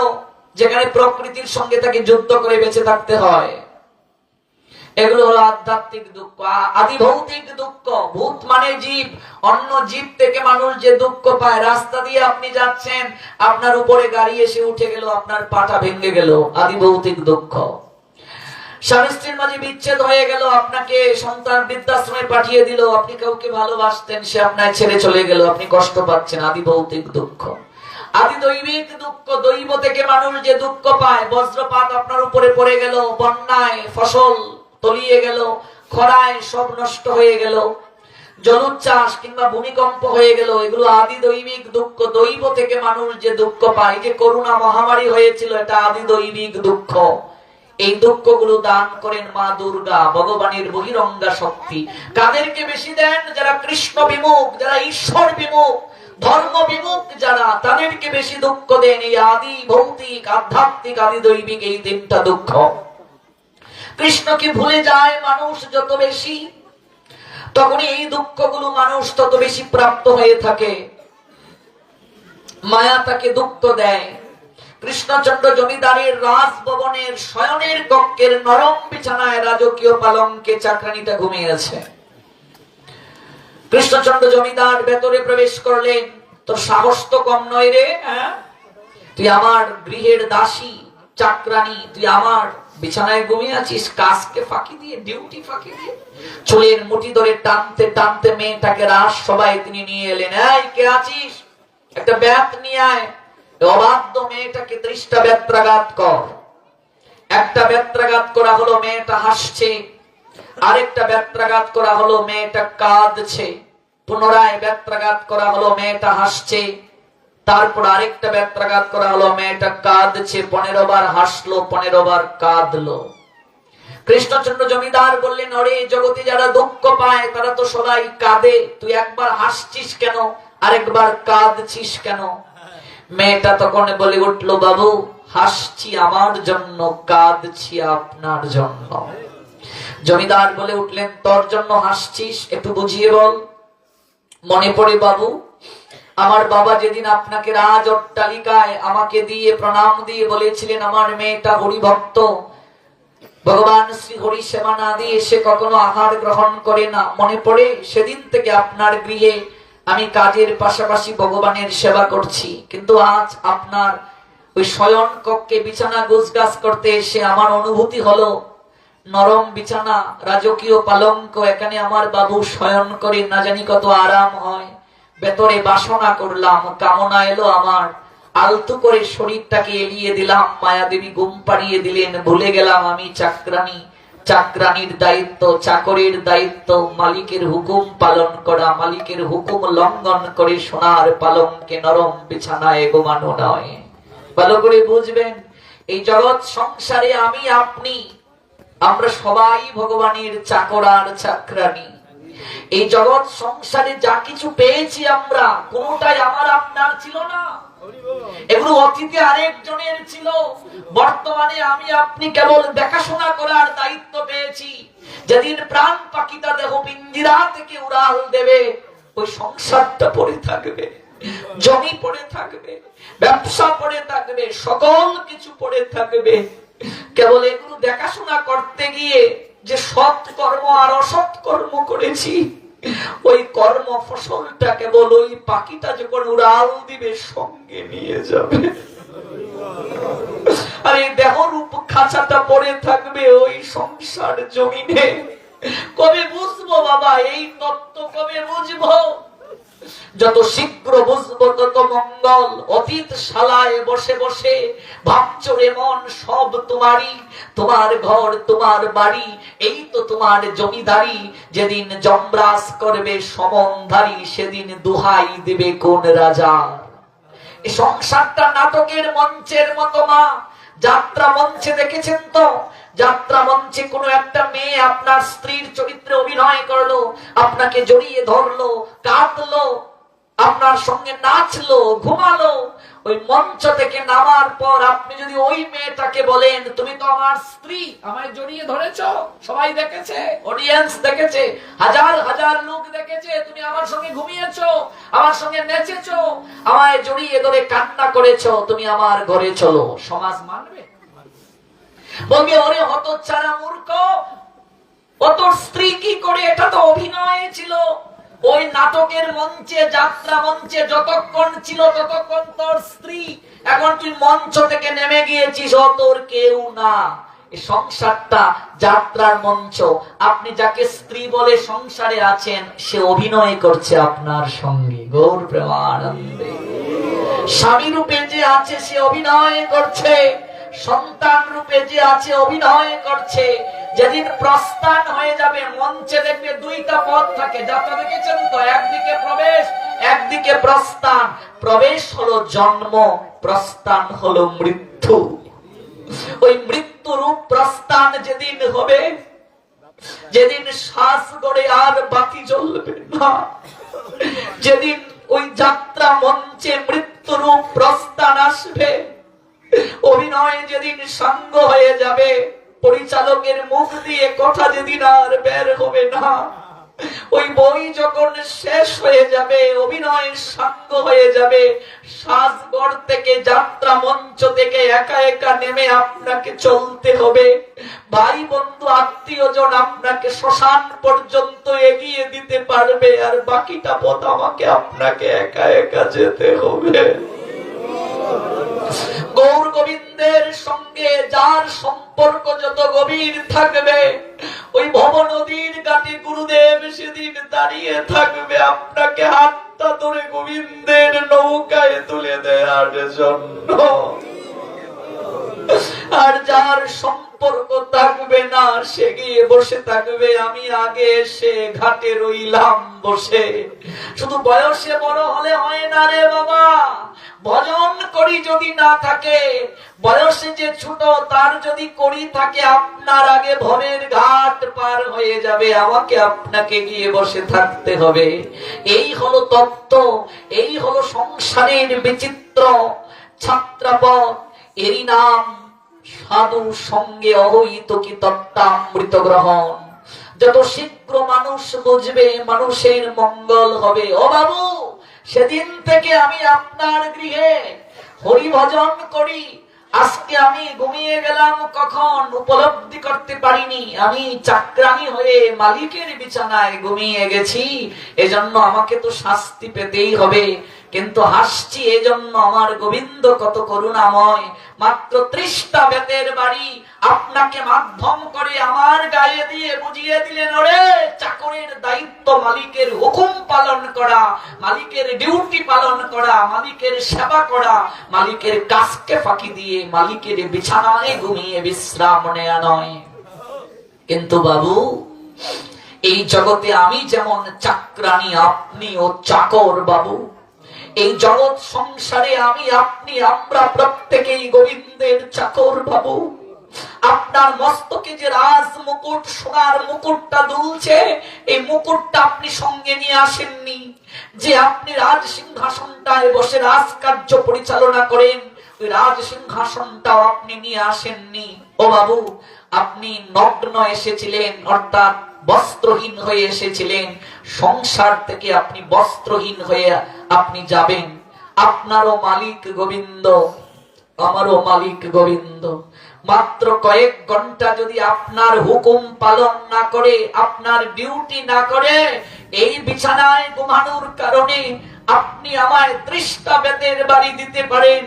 যেখানে প্রকৃতির সঙ্গে তাকে যুদ্ধ করে বেঁচে থাকতে হয়। এগুলো হলো আধ্যাত্মিক দুঃখ। আদি ভৌতিক দুঃখ, ভূত মানে জীব। অন্য জীব থেকে মানুষ যে দুঃখ পায়, রাস্তা দিয়ে আপনি যাচ্ছেন, আপনার উপরে গাড়ি এসে উঠে গেল, আপনার পাটা ভেঙে গেল, আদি ভৌতিক দুঃখ। স্বামী স্ত্রীর মাঝে বিচ্ছেদ হয়ে গেল, আপনাকে সন্তান বৃদ্ধাশ্রমে পাঠিয়ে দিল, আপনি কাউকে ভালোবাসতেন, সে আপনার ছেড়ে চলে গেল, আপনি কষ্ট পাচ্ছেন, আদি ভৌতিক দুঃখ। আদি দৈবিক দুঃখ, দৈব থেকে মানুষ যে দুঃখ পায়, বজ্রপাত আপনার উপরে পড়ে গেল, বন্যায় ফসল তলিয়ে গেল, খরায় সব নষ্ট হয়ে গেল, জলোচ্ছ্বাস কিংবা ভূমিকম্প হয়ে গেল, এগুলো আদি দৈবিক দুঃখ। দৈব থেকে মানুষ যে দুঃখ পায়, যে করোনা মহামারী হয়েছিল, এটা আদি দৈবিক দুঃখ। এই দুঃখগুলো দান করেন মা দুর্গা, ভগবানের বহিরঙ্গা শক্তি। কাদেরকে বেশি দেন? যারা কৃষ্ণ বিমুখ, যারা ঈশ্বর বিমুখ, ধর্ম বিমুখ যারা, তাদেরকে বেশি দুঃখ দেন এই আদি ভৌতিক, আধ্যাত্মিক, আদি দৈবিক, এই তিনটা দুঃখ। কৃষ্ণকে ভুলে যায় মানুষ যত বেশি, তখনই এই দুঃখগুলো মানুষ তত বেশি প্রাপ্ত হয়ে থাকে। মায়া তাকে দুঃখ দেয়। কৃষ্ণচন্দ্র জমিদারের রাজভবনের শয়নের কক্ষের নরম বিছানায় রাজকীয় পালঙ্কে চাকরানিটা ঘুমিয়েছে। কৃষ্ণচন্দ্র জমিদার ভেতরে প্রবেশ করলেন। তোর সাহস তো কম নয় রে, তুই আমার গৃহের দাসী, চাকরানি, তুই আমার বিছানায় ঘুমিয়ে আছিস, কাজকে ফাঁকি দিয়ে, ডিউটি ফাঁকি দিয়ে। চুলের মুঠি ধরে টানতে টানতে মেয়েটাকে রাস সবাই তিনি নিয়ে এলেন। এই কে আছিস? একটা ব্যাত নিয়ে আয়। অবাধ্য মেয়েটাকে 30টা বেত্রাঘাত কর। একটা বেত্রাঘাত করা হলো, মেয়েটা হাসছে। আরেকটা বেত্রাঘাত করা হলো, মেয়েটা কাঁদছে। পুনরায় বেত্রাঘাত করা হলো, মেয়েটা হাসছে। তারপর আরেকটা বেত্রাঘাত করা হলো, মেয়েটা কাঁদছে। 15 বার হাসলো, 15 বার কাঁদলো। কৃষ্ণচন্দ্র জমিদার বললেন, ওরে জগতে যারা দুঃখ পায় তারা তো সবাই কাঁদে, তুই একবার হাসছিস কেন, আরেকবার কাঁদছিস কেন? মেয়েটা তখন বলে উঠলো, বাবু হাসছি আমার জন্য, কাঁদছি আপনার জন্য। জমিদার বলে উঠলেন, তোর জন্য হাসছিস, একটু বুঝিয়ে বল। মনে পড়ে বাবু, আমার বাবা যেদিন আপনাকে রাজ অট্টালিকায় আমাকে দিয়ে প্রণাম দিয়ে বলেছিলেন আমার মেয়েটা হরিভক্ত, ভগবান শ্রী হরি সেবা না দিয়ে সে কখনো আহার গ্রহণ করে না। মনে পড়ে? সেদিন থেকে আপনার গৃহে আমি কাজের পাশাপাশি ভগবানের সেবা করছি। কিন্তু আজ আপনার ওই শয়ন কক্ষে বিছানা গোছগাছ করতে এসে আমার অনুভূতি হলো, নরম বিছানা, রাজকীয় পালঙ্ক, এখানে আমার বাবু শয়ন করে না জানি কত আরাম হয়। ভেতরে বাসনা করলাম, কামনা এলো আমার, আলতু করে শরীরটাকে এলিয়ে দিলাম, মায়া দেবী ঘুম পাড়িয়ে দিলেন। ভুলে গেলাম আমি চাকরানি, চাকরানির দায়িত্ব, চাকরের দায়িত্ব মালিকের হুকুম পালন করা, মালিকের হুকুম লঙ্ঘন করে সোনার পালঙ্কে নরম বিছানায় ঘুমানো নয়। ভালো করে বুঝবেন, এই জগৎ সংসারে আমি আপনি, আমরা সবাই ভগবানের চাকর আর চাকরানি। এই জগৎ সংসারে যা কিছু পেয়েছি আমরা, কোনটাই আমার আপনার ছিল না। এগুলো অতীতে আরেকজনের ছিল, বর্তমানে আমি আপনি কেবল দেখাশোনা করার দায়িত্ব পেয়েছি। যেদিন প্রাণ পাখিটা দেহ পিঞ্জিরা থেকে উড়াল দেবে, ওই সংসারটা পড়ে থাকবে, জমি পড়ে থাকবে, ব্যবসা পড়ে থাকবে, সকল কিছু পড়ে থাকবে। কেবল এগুলো দেখাশোনা করতে গিয়ে যে সৎ কর্ম আর অসৎ কর্ম করেছি, ওই কর্ম ফসলটা কেবল ওই পাখিটা যখন উড়াল দিবে সঙ্গে নিয়ে যাবে। আর এই দেহরূপ খাঁচাটা পড়ে থাকবে ওই সংসার জমিনে। কবে বুঝবো বাবা এই তত্ত্ব, কবে বুঝবো? যত শীঘ্র বুঝবো তত মঙ্গল। অতীত শালায় বসে বসে ভাবছো রে মন সব তোমারই, তোমার ঘর তোমার বাড়ি, এই তো তোমার জমিদারি। যেদিন যমরাজ করবে সমনধারী, সেদিন দুহাই দেবে কোন রাজা। এই সংসারটা নাটকের মঞ্চের মতো মা। যাত্রা মঞ্চে দেখেছেন তো? যাত্রা মঞ্চে কোনো একটা মেয়ে আপনার স্ত্রীর চরিত্রে অভিনয় করলো, আপনাকে জড়িয়ে ধরলো, কাঁদলো, আপনার সঙ্গে নাচলো, ঘুমালো। ওই মঞ্চ থেকে নামার পর আপনি যদি ওই মেয়েটাকে বলেন তুমি তো আমার স্ত্রী, আমায় জড়িয়ে ধরেছো, সবাই দেখেছে, অডিয়েন্স দেখেছে, হাজার হাজার লোক দেখেছে, তুমি আমার সঙ্গে ঘুমিয়েছো, আমার সঙ্গে নেচেছো, আমায় জড়িয়ে ধরে কান্না করেছো, তুমি আমার ঘরে চলো, সমাজ মানবে? বলবে ওরে হতচ্ছাড়া মূর্খ, ও তোর স্ত্রী কি করে? এটা তো অভিনয় ছিল। ওই নাটকের মঞ্চে, যাত্রা মঞ্চে যতক্ষণ ছিল ততক্ষণ তোর স্ত্রী, এখন তুই মঞ্চ থেকে নেমে গিয়েছিস, ও তোর কেউ না। এই সংসারটা যাত্রার মঞ্চ। আপনি যাকে স্ত্রী বলে সংসারে আছেন, সে অভিনয় করছে আপনার সঙ্গে। গৌর প্রেমানন্দে। স্বামী রূপে যে আছে সে অভিনয় করছে, সন্তান রূপে যে আছে অভিনয় করছে। যেদিন প্রস্থান হয়ে যাবে, মঞ্চে দেখবে দুইটা পথ থাকে, যাত্রা দেখেছেন তো? একদিকে প্রবেশ, একদিকে প্রস্থান। প্রবেশ হলো জন্ম, প্রস্থান হলো মৃত্যু। ওই মৃত্যু রূপ প্রস্থান যেদিন হবে, যেদিন শ্বাস গড়ে আর বাতি জ্বলবে না, যেদিন ওই যাত্রা মঞ্চে মৃত্যু রূপ প্রস্থান আসবে, অভিনয় যেদিন সাঙ্গ হয়ে যাবে, পরিচালকের মুখ দিয়ে কথা যেদিন আর বের হবে না, ওই বই যখন শেষ হয়ে যাবে, অভিনয় সাঙ্গ হয়ে যাবে, সাজগড় থেকে, যাত্রা মঞ্চ থেকে একা একা নেমে আপনাকে চলতে হবে। ভাই বন্ধু আত্মীয়জন আপনাকে শ্মশান পর্যন্ত এগিয়ে দিতে পারবে, আর বাকিটা পথ আমাকে আপনাকে একা একা যেতে হবে। গৌর গোবিন্দের সঙ্গে যার সম্পর্ক যত গভীর থাকবে, ওই ভব নদীর ঘাটে গুরুদেব সেদিন দাঁড়িয়ে থাকবে আপনাকে হাতটা ধরে গোবিন্দের নৌকায় তুলে দেওয়ার জন্য। আর যার সম্পর্ক থাকবে না, সে গিয়ে বসে থাকবে আমি আগে এসে ঘাটে রইলাম বসে। শুধু বয়সে বড় হলে হয় না রে বাবা। ভজন করি যদি না থাকে, বয়সে যে ছোট তার যদি করি থাকে, আপনার আগে ভবের ঘাট পার হয়ে যাবে, আমাকে আপনাকে গিয়ে বসে থাকতে হবে। এই হলো তত্ত্ব, এই হলো সংসারের বিচিত্র ছাত্রাপথ। এরই নাম সাধু সঙ্গে অহৈত কি তত্ত্বামৃত গ্রহণ। যত শীঘ্র মানুষ বুঝবে, মানুষের মঙ্গল হবে। ও বাবু, সেদিন থেকে আমি আপনার গৃহে হরি ভজন করি। আজকে আমি ঘুমিয়ে গেলাম কখন উপলব্ধি করতে পারিনি। আমি চাকরানি হয়ে মালিকের বিছানায় ঘুমিয়ে গেছি, এজন্য আমাকে তো শাস্তি পেতেই হবে। কিন্তু হাসছি এজন্য আমার গোবিন্দ কত করুণাময়। মাত্র 30টা বেতের বাড়ি আপনাকে মাধ্যম করে আমার গায়ে দিয়ে বুঝিয়ে দিলেন, ওরে চাকরের দায়িত্ব মালিকের হুকুম পালন করা, মালিকের ডিউটি পালন করা, মালিকের সেবা করা, মালিকের কাজকে ফাঁকি দিয়ে মালিকের বিছানায় ঘুমিয়ে বিশ্রাম নেয়া নয়। কিন্তু বাবু, এই জগতে আমি যেমন চাকরানি, আপনিও চাকর বাবু। এই জগৎ সংসারে আমি আপনি আমরা প্রত্যেকেই গোবিন্দের চাকর বাবু। আপনার মস্তকে যে রাজ মুকুট, সোনার মুকুটটা দুলছে, এই মুকুটটা আপনি সঙ্গে নিয়ে আসেননি। যে আপনি রাজ সিংহাসনটায় বসে রাজকার্য পরিচালনা করেন, ওই রাজ সিংহাসনটাও আপনি নিয়ে আসেননি। ও বাবু, আপনি নগ্ন এসেছিলেন, অর্থাৎ বস্ত্রহীন হয়ে এসেছিলেন, সংসার থেকে আপনি বস্ত্রহীন হয়ে আপনি যাবেন। আপনারও মালিক গোবিন্দ, আমারও মালিক গোবিন্দ। মাত্র কয়েক ঘন্টা যদি আপনার হুকুম পালন না করে, আপনার ডিউটি না করে, এই বিছানায় ঘুমানোর কারণে আপনি আমায় 30টা বেতের বাড়ি দিতে পারেন।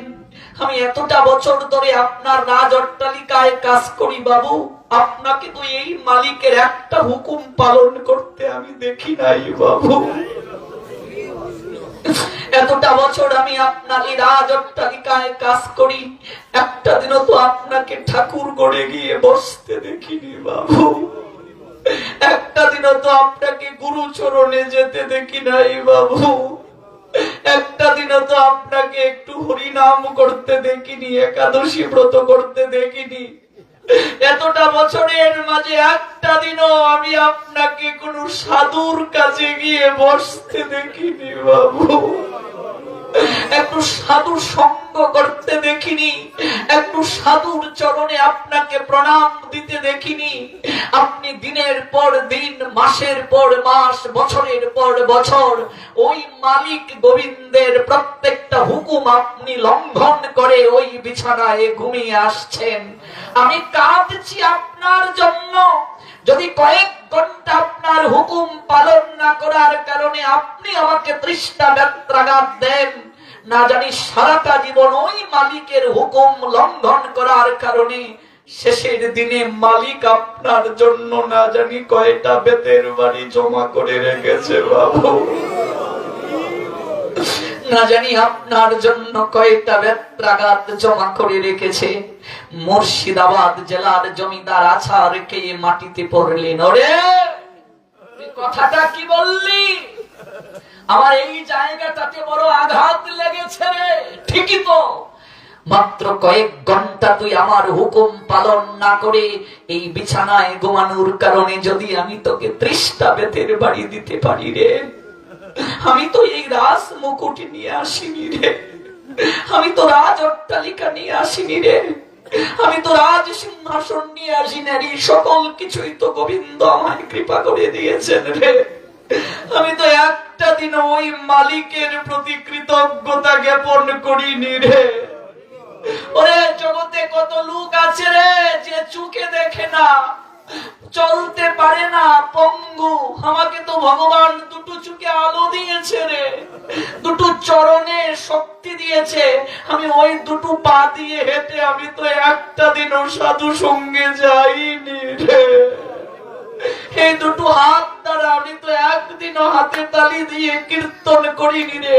আমি এতটা বছর ধরে আপনার রাজ অট্টালিকায় কাজ করি বাবু, আপনাকে তো এই মালিকের একটা হুকুম পালন করতে আমি দেখি নাই বাবু। এতটা বছর আমি আপনার এই রাজ অট্টালিকায় কাজ করি, একটা দিনও তো আপনাকে ঠাকুর গড়ে গিয়ে বসতে দেখিনি বাবু। একটা দিনও তো আপনাকে গুরু চরণে যেতে দেখি নাই বাবু। একটা দিনও তো আপনাকে একটু হরিনাম করতে দেখিনি, একাদশী ব্রত করতে দেখিনি। এতটা বছরের মাঝে একটা দিনও আমি আপনাকে কোন সাধুর কাছে গিয়ে বসতে দেখিনি বাবু। একটু সাধুর সঙ্গ করতে দেখিনি, একটু সাধুর চরণে আপনাকে প্রণাম দিতে দেখিনি। আপনি দিনের পর দিন, মাসের পর মাস, বছরের পর বছর ওই মালিক গোবিন্দের প্রত্যেকটা হুকুম আপনি লঙ্ঘন করে ওই বিছানায় ঘুমিয়ে আসছেন। আমি কাঁদছি আপনার জন্য। যদি কয়েক ঘন্টা আপনার হুকুম পালন না করার কারণে আপনি আমাকে 30টা বেত্রাঘাত দেন, না জানি সারাটা জীবন ওই মালিকের হুকুম লঙ্ঘন করার কারণে শেষের দিনে মালিক আপনার জন্য না জানি কয়টা বেতের বাড়ি জমা করে রেখেছে বাবু। না জানি আপনার জন্য কয়টা বেত্রাঘাত জমা করে রেখেছে। মুর্শিদাবাদ জেলার জমিদার আছাড় খেয়ে মাটিতে পড়লেন। ওরে তুই কথাটা কি বললি? আমার এই জায়গাটাতে বড় আঘাত লেগেছে রে। ঠিকই তো, মাত্র কয়েক ঘন্টা তুই আমার হুকুম পালন না করে এই বিছানায় ঘুমানোর কারণে যদি আমি তোকে 30টা বেতের বাড়ি দিতে পারি রে, আমি তো এই রাজ মুকুট নিয়ে আসিনি রে, আমি তো রাজ অট্টালিকা নিয়ে আসিনি রে, আমি তো রাজ সিংহাসন নিয়ে আসিনি রে। সকল কিছুই তো গোবিন্দ আমায় কৃপা করে দিয়েছেন রে। আমি তো একটা দিন ওই মালিকের প্রতি কৃতজ্ঞতা জ্ঞাপন করিনি রে। ওরে জগতে কত লোক আছে রে যে চোখে দেখে না, চলতে পারে না, পঙ্গু। আমাকে তো ভগবান দুটো চোখে আলো দিয়েছে রে, দুটো চরণে শক্তি দিয়েছে। আমি ওই দুটো পা দিয়ে হেঁটে আমি তো একটা দিনও সাধু সঙ্গে যাইনি রে। এই দুটো হাত দ্বারা আমি তো একদিনও হাতে তালি দিয়ে কীর্তন করিনি রে,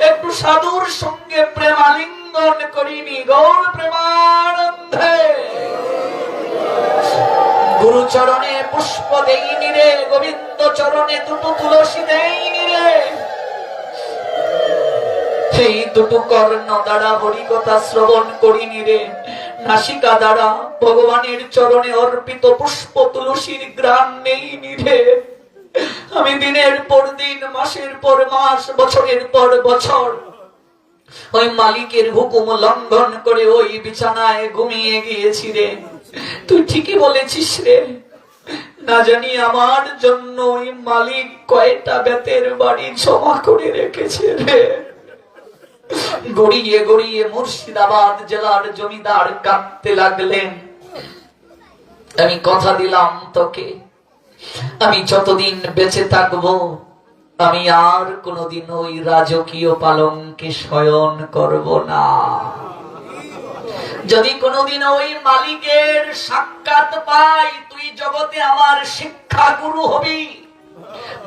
একটু সাধুর সঙ্গে প্রেমালিঙ্গন করিনি। গৌর প্রেমানন্দে গুরু চরণে পুষ্প দেইনি রে, গোবিন্দ চরণে দুটো তুলসী দেইনি রে। সেই দুটো কর্ণ দ্বারা হরিকথা শ্রবণ করিনি রে, নাসিকা দ্বারা ভগবানের চরণে অর্পিত পুষ্প তুলসীর গ্রাণ নেইনি রে। আমি দিনের পর দিন, মাসের পর মাস, বছরের পর বছর ওই মালিকের হুকুম লঙ্ঘন করে ওই বিছানায় ঘুমিয়ে গিয়েছি রে। তুই ঠিকই বলেছিস রে, না জানি আমার জন্য ওই মালিক কয়টা বেতের বাড়ি জমা করে রেখেছে রে। গড়িয়ে গড়িয়ে মুর্শিদাবাদ জেলার জমিদার কাঁদতে লাগলেন। আমি কথা দিলাম তোকে, আমি যতদিন বেঁচে থাকবো আমি আর কোনোদিন ওই রাজকীয় পালঙ্কে শয়ন করব না। যদি কোনোদিন ওই মালিকের সাক্ষাৎ পাই, তুই জগতে আমার শিক্ষা গুরু হবি।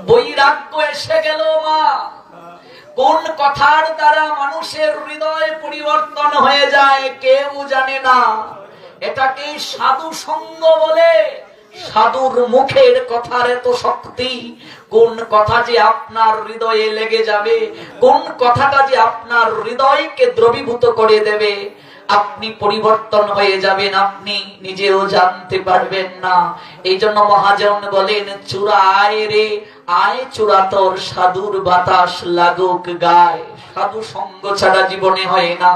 বৈরাগ্য এসে গেল মা। কোন কথার দ্বারা মানুষের হৃদয় পরিবর্তন হয়ে যায় কেউ জানে না। এটাকে সাধু সঙ্গ বলে। সাধুর মুখের কথার এত শক্তি, কোন কথা যে আপনার হৃদয়ে লেগে যাবে, কোন কথাটা যে আপনার হৃদয়কে দ্রবীভূত করে দেবে। আপনি পরিবর্তন হয়ে যাবেন, আপনি নিজেও জানতে পারবেন না। এই জন্য মহাজন বলেন, চূড়া আয় রে আয় চূড়া তোর, সাধুর বাতাস লাগুক গায়। সাধু সঙ্গ ছাড়া জীবনে হয় না,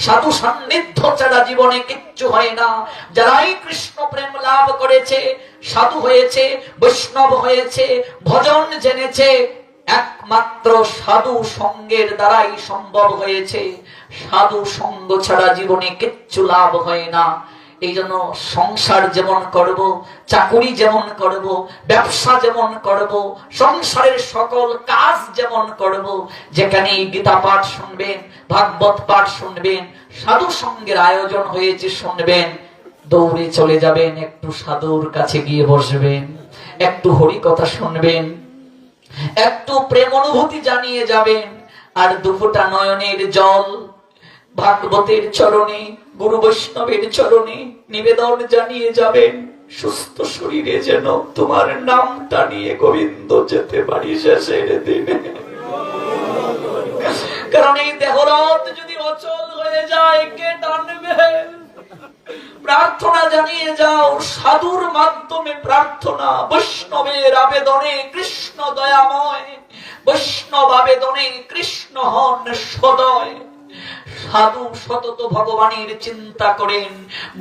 সাধু সান্নিধ্য ছাড়া জীবনে কিচ্ছু হয় না। যারাই কৃষ্ণ প্রেম লাভ করেছে, সাধু হয়েছে, বৈষ্ণব হয়েছে, ভজন জেনেছে, একমাত্র সাধু সঙ্গের দ্বারাই সম্ভব হয়েছে। সাধু সঙ্গ ছাড়া জীবনে কিচ্ছু লাভ হয় না। এই জন্য সংসার যেমন করব, চাকুরি যেমন করব, ব্যবসা যেমন করব, সংসারের সকল কাজ যেমন করব, যেখানে গীতা পাঠ শুনবেন, ভাগবত পাঠ শুনবেন, সাধু সঙ্গের আয়োজন হয়েছে শুনবেন, দৌড়ে চলে যাবেন, একটু সাধুর কাছে গিয়ে বসবেন, একটু হরি কথা শুনবেন, একটু প্রেম অনুভূতি জানিয়ে যাবেন, আর দুফোঁটা নয়নের জল ভাগবতের চরণে, গুরু বৈষ্ণবের চরণে নিবেদন জানিয়ে যাবেন। সুস্থ শরীরে যেন তোমার নামটা নিয়ে গোবিন্দ যেতে পারি শেষের দিনে। কারণ এই দেহরথ যদি অচল হয়ে যায়, কে টানবে? প্রার্থনা জানিয়ে যাও, সাধুর মাধ্যমে প্রার্থনা, বৈষ্ণবের আবেদনে কৃষ্ণ দয়াময়, বৈষ্ণব আবেদনে কৃষ্ণ হন সদয়। সাধু সতত ভগবানের চিন্তা করেন,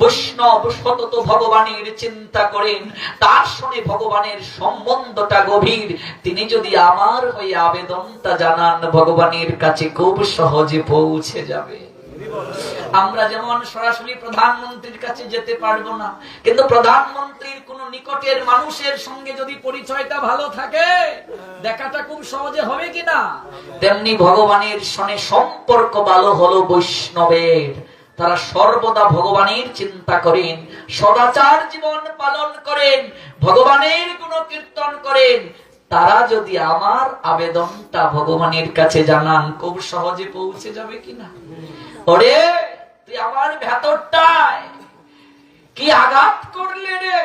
বৈষ্ণব সতত ভগবানের চিন্তা করেন, তার সঙ্গে ভগবানের সম্বন্ধটা গভীর। তিনি যদি আমার হয়ে আবেদনটা জানান, ভগবানের কাছে খুব সহজে পৌঁছে যাবে। আমরা যেমন সরাসরি প্রধানমন্ত্রীর কাছে যেতে পারবো না, কিন্তু প্রধানমন্ত্রীর কোন নিকটের মানুষের সঙ্গে যদি পরিচয়টা ভালো থাকে, দেখাটা খুব সহজে হবে কিনা, তেমনি ভগবানের সঙ্গে সম্পর্ক ভালো হলো বৈষ্ণবের। তারা সর্বদা ভগবানের চিন্তা করেন, সদাচার জীবন পালন করেন, ভগবানের গুণ কীর্তন করেন। তারা যদি আমার আবেদনটা ভগবানের কাছে জানান, খুব সহজে পৌঁছে যাবে কিনা। ওরে তুই আমার ভেতরটায় কি আঘাত করলে রে,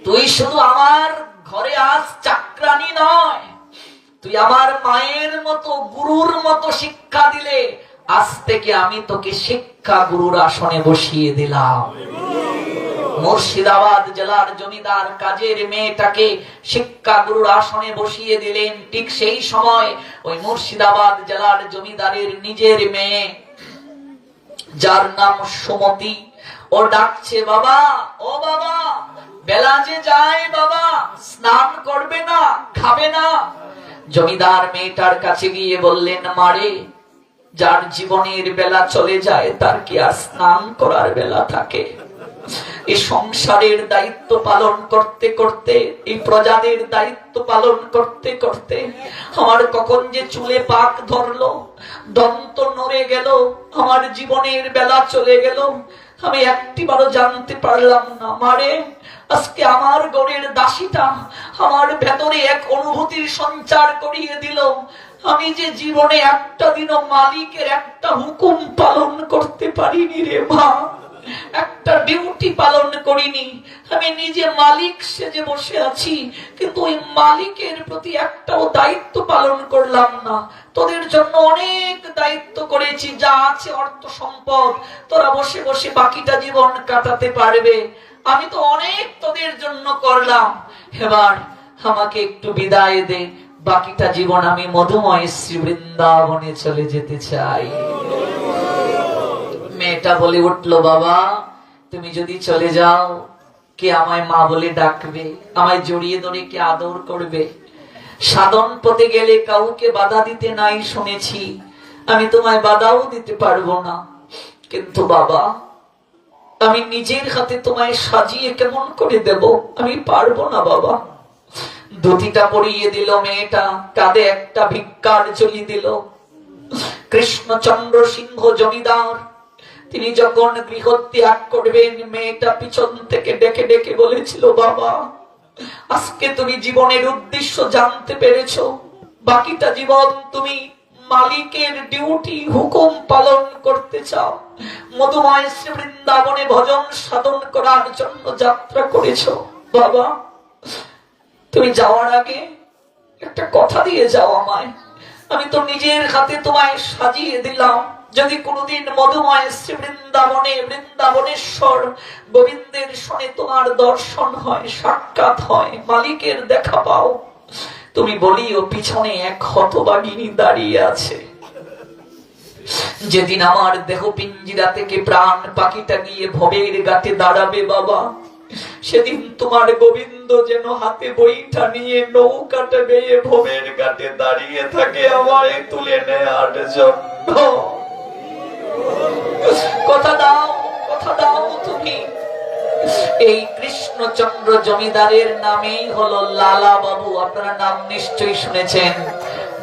তুই শুধু আমার ঘরে আজ চাকরানি নয়, তুই আমার মায়ের মতো, গুরুর মতো শিক্ষা দিলে, আজ থেকে আমি তোকে শিক্ষা গুরুর আসনে বসিয়ে দিলাম। মুর্শিদাবাদ জেলার জমিদার কাজের মেয়েটাকে শিক্ষা গুরুর আসনে বসিয়ে দিলেন। ঠিক সেই সময় ওই মুর্শিদাবাদ জেলার জমিদারের নিজের মেয়ে, যার নাম সুমতি, ও ডাকছে, বাবা ও বাবা, বেলা যে যায়, বাবা স্নান করবে না, খাবে না। জমিদার মেয়েটার কাছে গিয়ে বললেন, মারে, যার জীবনের বেলা চলে যায় তার কি আর স্নান করার বেলা থাকে? এই সংসারের দায়িত্ব পালন করতে করতে, এই প্রজাদের দায়িত্ব পালন করতে করতে আমার কখন যে চুলে পাক ধরলো, দন্ত নড়ে গেল, আমার জীবনের বেলা চলে গেল, আমি একটিবারও জানতে পারলাম না। মারে, আজকে আমার ঘরের দাসীটা আমার ভেতরে এক অনুভূতির সঞ্চার করিয়ে দিল, আমি যে জীবনে একটা দিনও মালিকের একটা হুকুম পালন করতে পারিনি রে মা, একটা ডিউটি পালন করিনি। আমি নিজে মালিক সেজে বসে আছি, কিন্তু ওই মালিকের প্রতি একটাও দায়িত্ব পালন করলাম না। তোদের জন্য অনেক দায়িত্ব করেছি, যা আছে অর্থ সম্পদ, তোরা বসে বসে বাকিটা জীবন কাটাতে পারবে। আমি তো অনেক তোদের জন্য করলাম, এবার আমাকে একটু বিদায় দে, বাকিটা জীবন আমি মধুময় শ্রী বৃন্দাবনে চলে যেতে চাই। মেয়েটা বলে উঠলো, বাবা তুমি যদি চলে যাও, কে আমায় মা বলে ডাকবে? আমায় জড়িয়ে ধরে কে আদর করবে? সাধন পথে গেলে কাউকে বাধা দিতে নাই শুনেছি, আমি তোমায় বাধাও দিতে পারবো না, কিন্তু বাবা আমি নিজের হাতে তোমায় সাজিয়ে কেমন করে দেব? আমি পারবো না বাবা। ধুতিটা পরিয়ে দিল মেয়েটা, কাঁধে একটা ভিক্ষার ঝুলি দিল। কৃষ্ণচন্দ্র সিংহ জমিদার তিনি যখন গৃহ ত্যাগ করবেন, মেয়েটা পিছন থেকে ডেকে ডেকে বলেছিল, বাবা আজকে তুমি জীবনের উদ্দেশ্য জানতে পেরেছো, বাকিটা জীবন তুমি মালিকের ডিউটি হুকুম পালন করতে চাও, মধুময় শ্রী বৃন্দাবনে ভজন সাধন করার জন্য যাত্রা করেছো। বাবা তুমি যাওয়ার আগে একটা কথা দিয়ে যাও আমায়, আমি তো নিজের হাতে তোমায় সাজিয়ে দিলাম, যদি কোনদিন মধুময় শ্রী বৃন্দাবনে বৃন্দাবনেশ্বর গোবিন্দের সনে তোমার দর্শন হয়, সাক্ষাৎ হয়, মালিকের দেখা পাও, তুমি বলিও পিছনে এক হতভাগিনী দাঁড়িয়ে আছে। যেদিন আমার দেহ পিঞ্জিরা থেকে প্রাণ পাখিটা গিয়ে ভবের ঘাটে দাঁড়াবে বাবা, সেদিন তোমার গোবিন্দ যেন হাতে বইটা নিয়ে নৌকাটা বেয়ে ভবের ঘাটে দাঁড়িয়ে থাকে আমায় তুলে নেয়ার জন্য। কথা দাও, কথা দাও তুমি। এই কৃষ্ণচন্দ্র জমিদারের নামেই হলো লালা বাবু। আপনারা নাম নিশ্চয়ই শুনেছেন।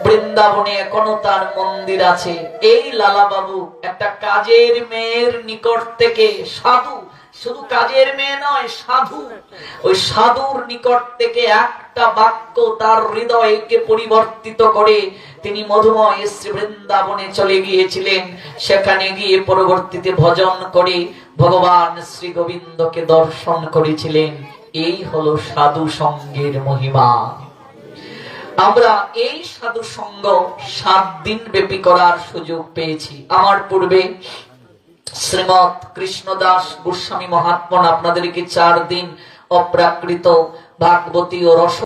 বৃন্দাবনে এখনো তার মন্দির আছে। এই লালা বাবু একটা কাজের মেয়ের নিকট থেকে, সাধু, শুধু কাজের মেয়ে নয়, সাধু, ওই সাধুর নিকট থেকে একটা বাক্য তার হৃদয়কে পরিবর্তিত করে তিনি মধুময় শ্রী বৃন্দাবনে চলে গিয়েছিলেন। সেখানে গিয়ে পরবর্তীতে ভজন করে ভগবান শ্রী গোবিন্দকে দর্শন করেছিলেন। এই হলো সাধু সঙ্গের মহিমা। আমরা এই সাধু সঙ্গ 7 দিন ব্যাপী করার সুযোগ পেয়েছি। আমার পূর্বে শ্রীমৎ কৃষ্ণদাস গোস্বামী মহাত্মা আপনাদেরকে 4 দিন অপ্রাকৃত ভাগবতী ও রস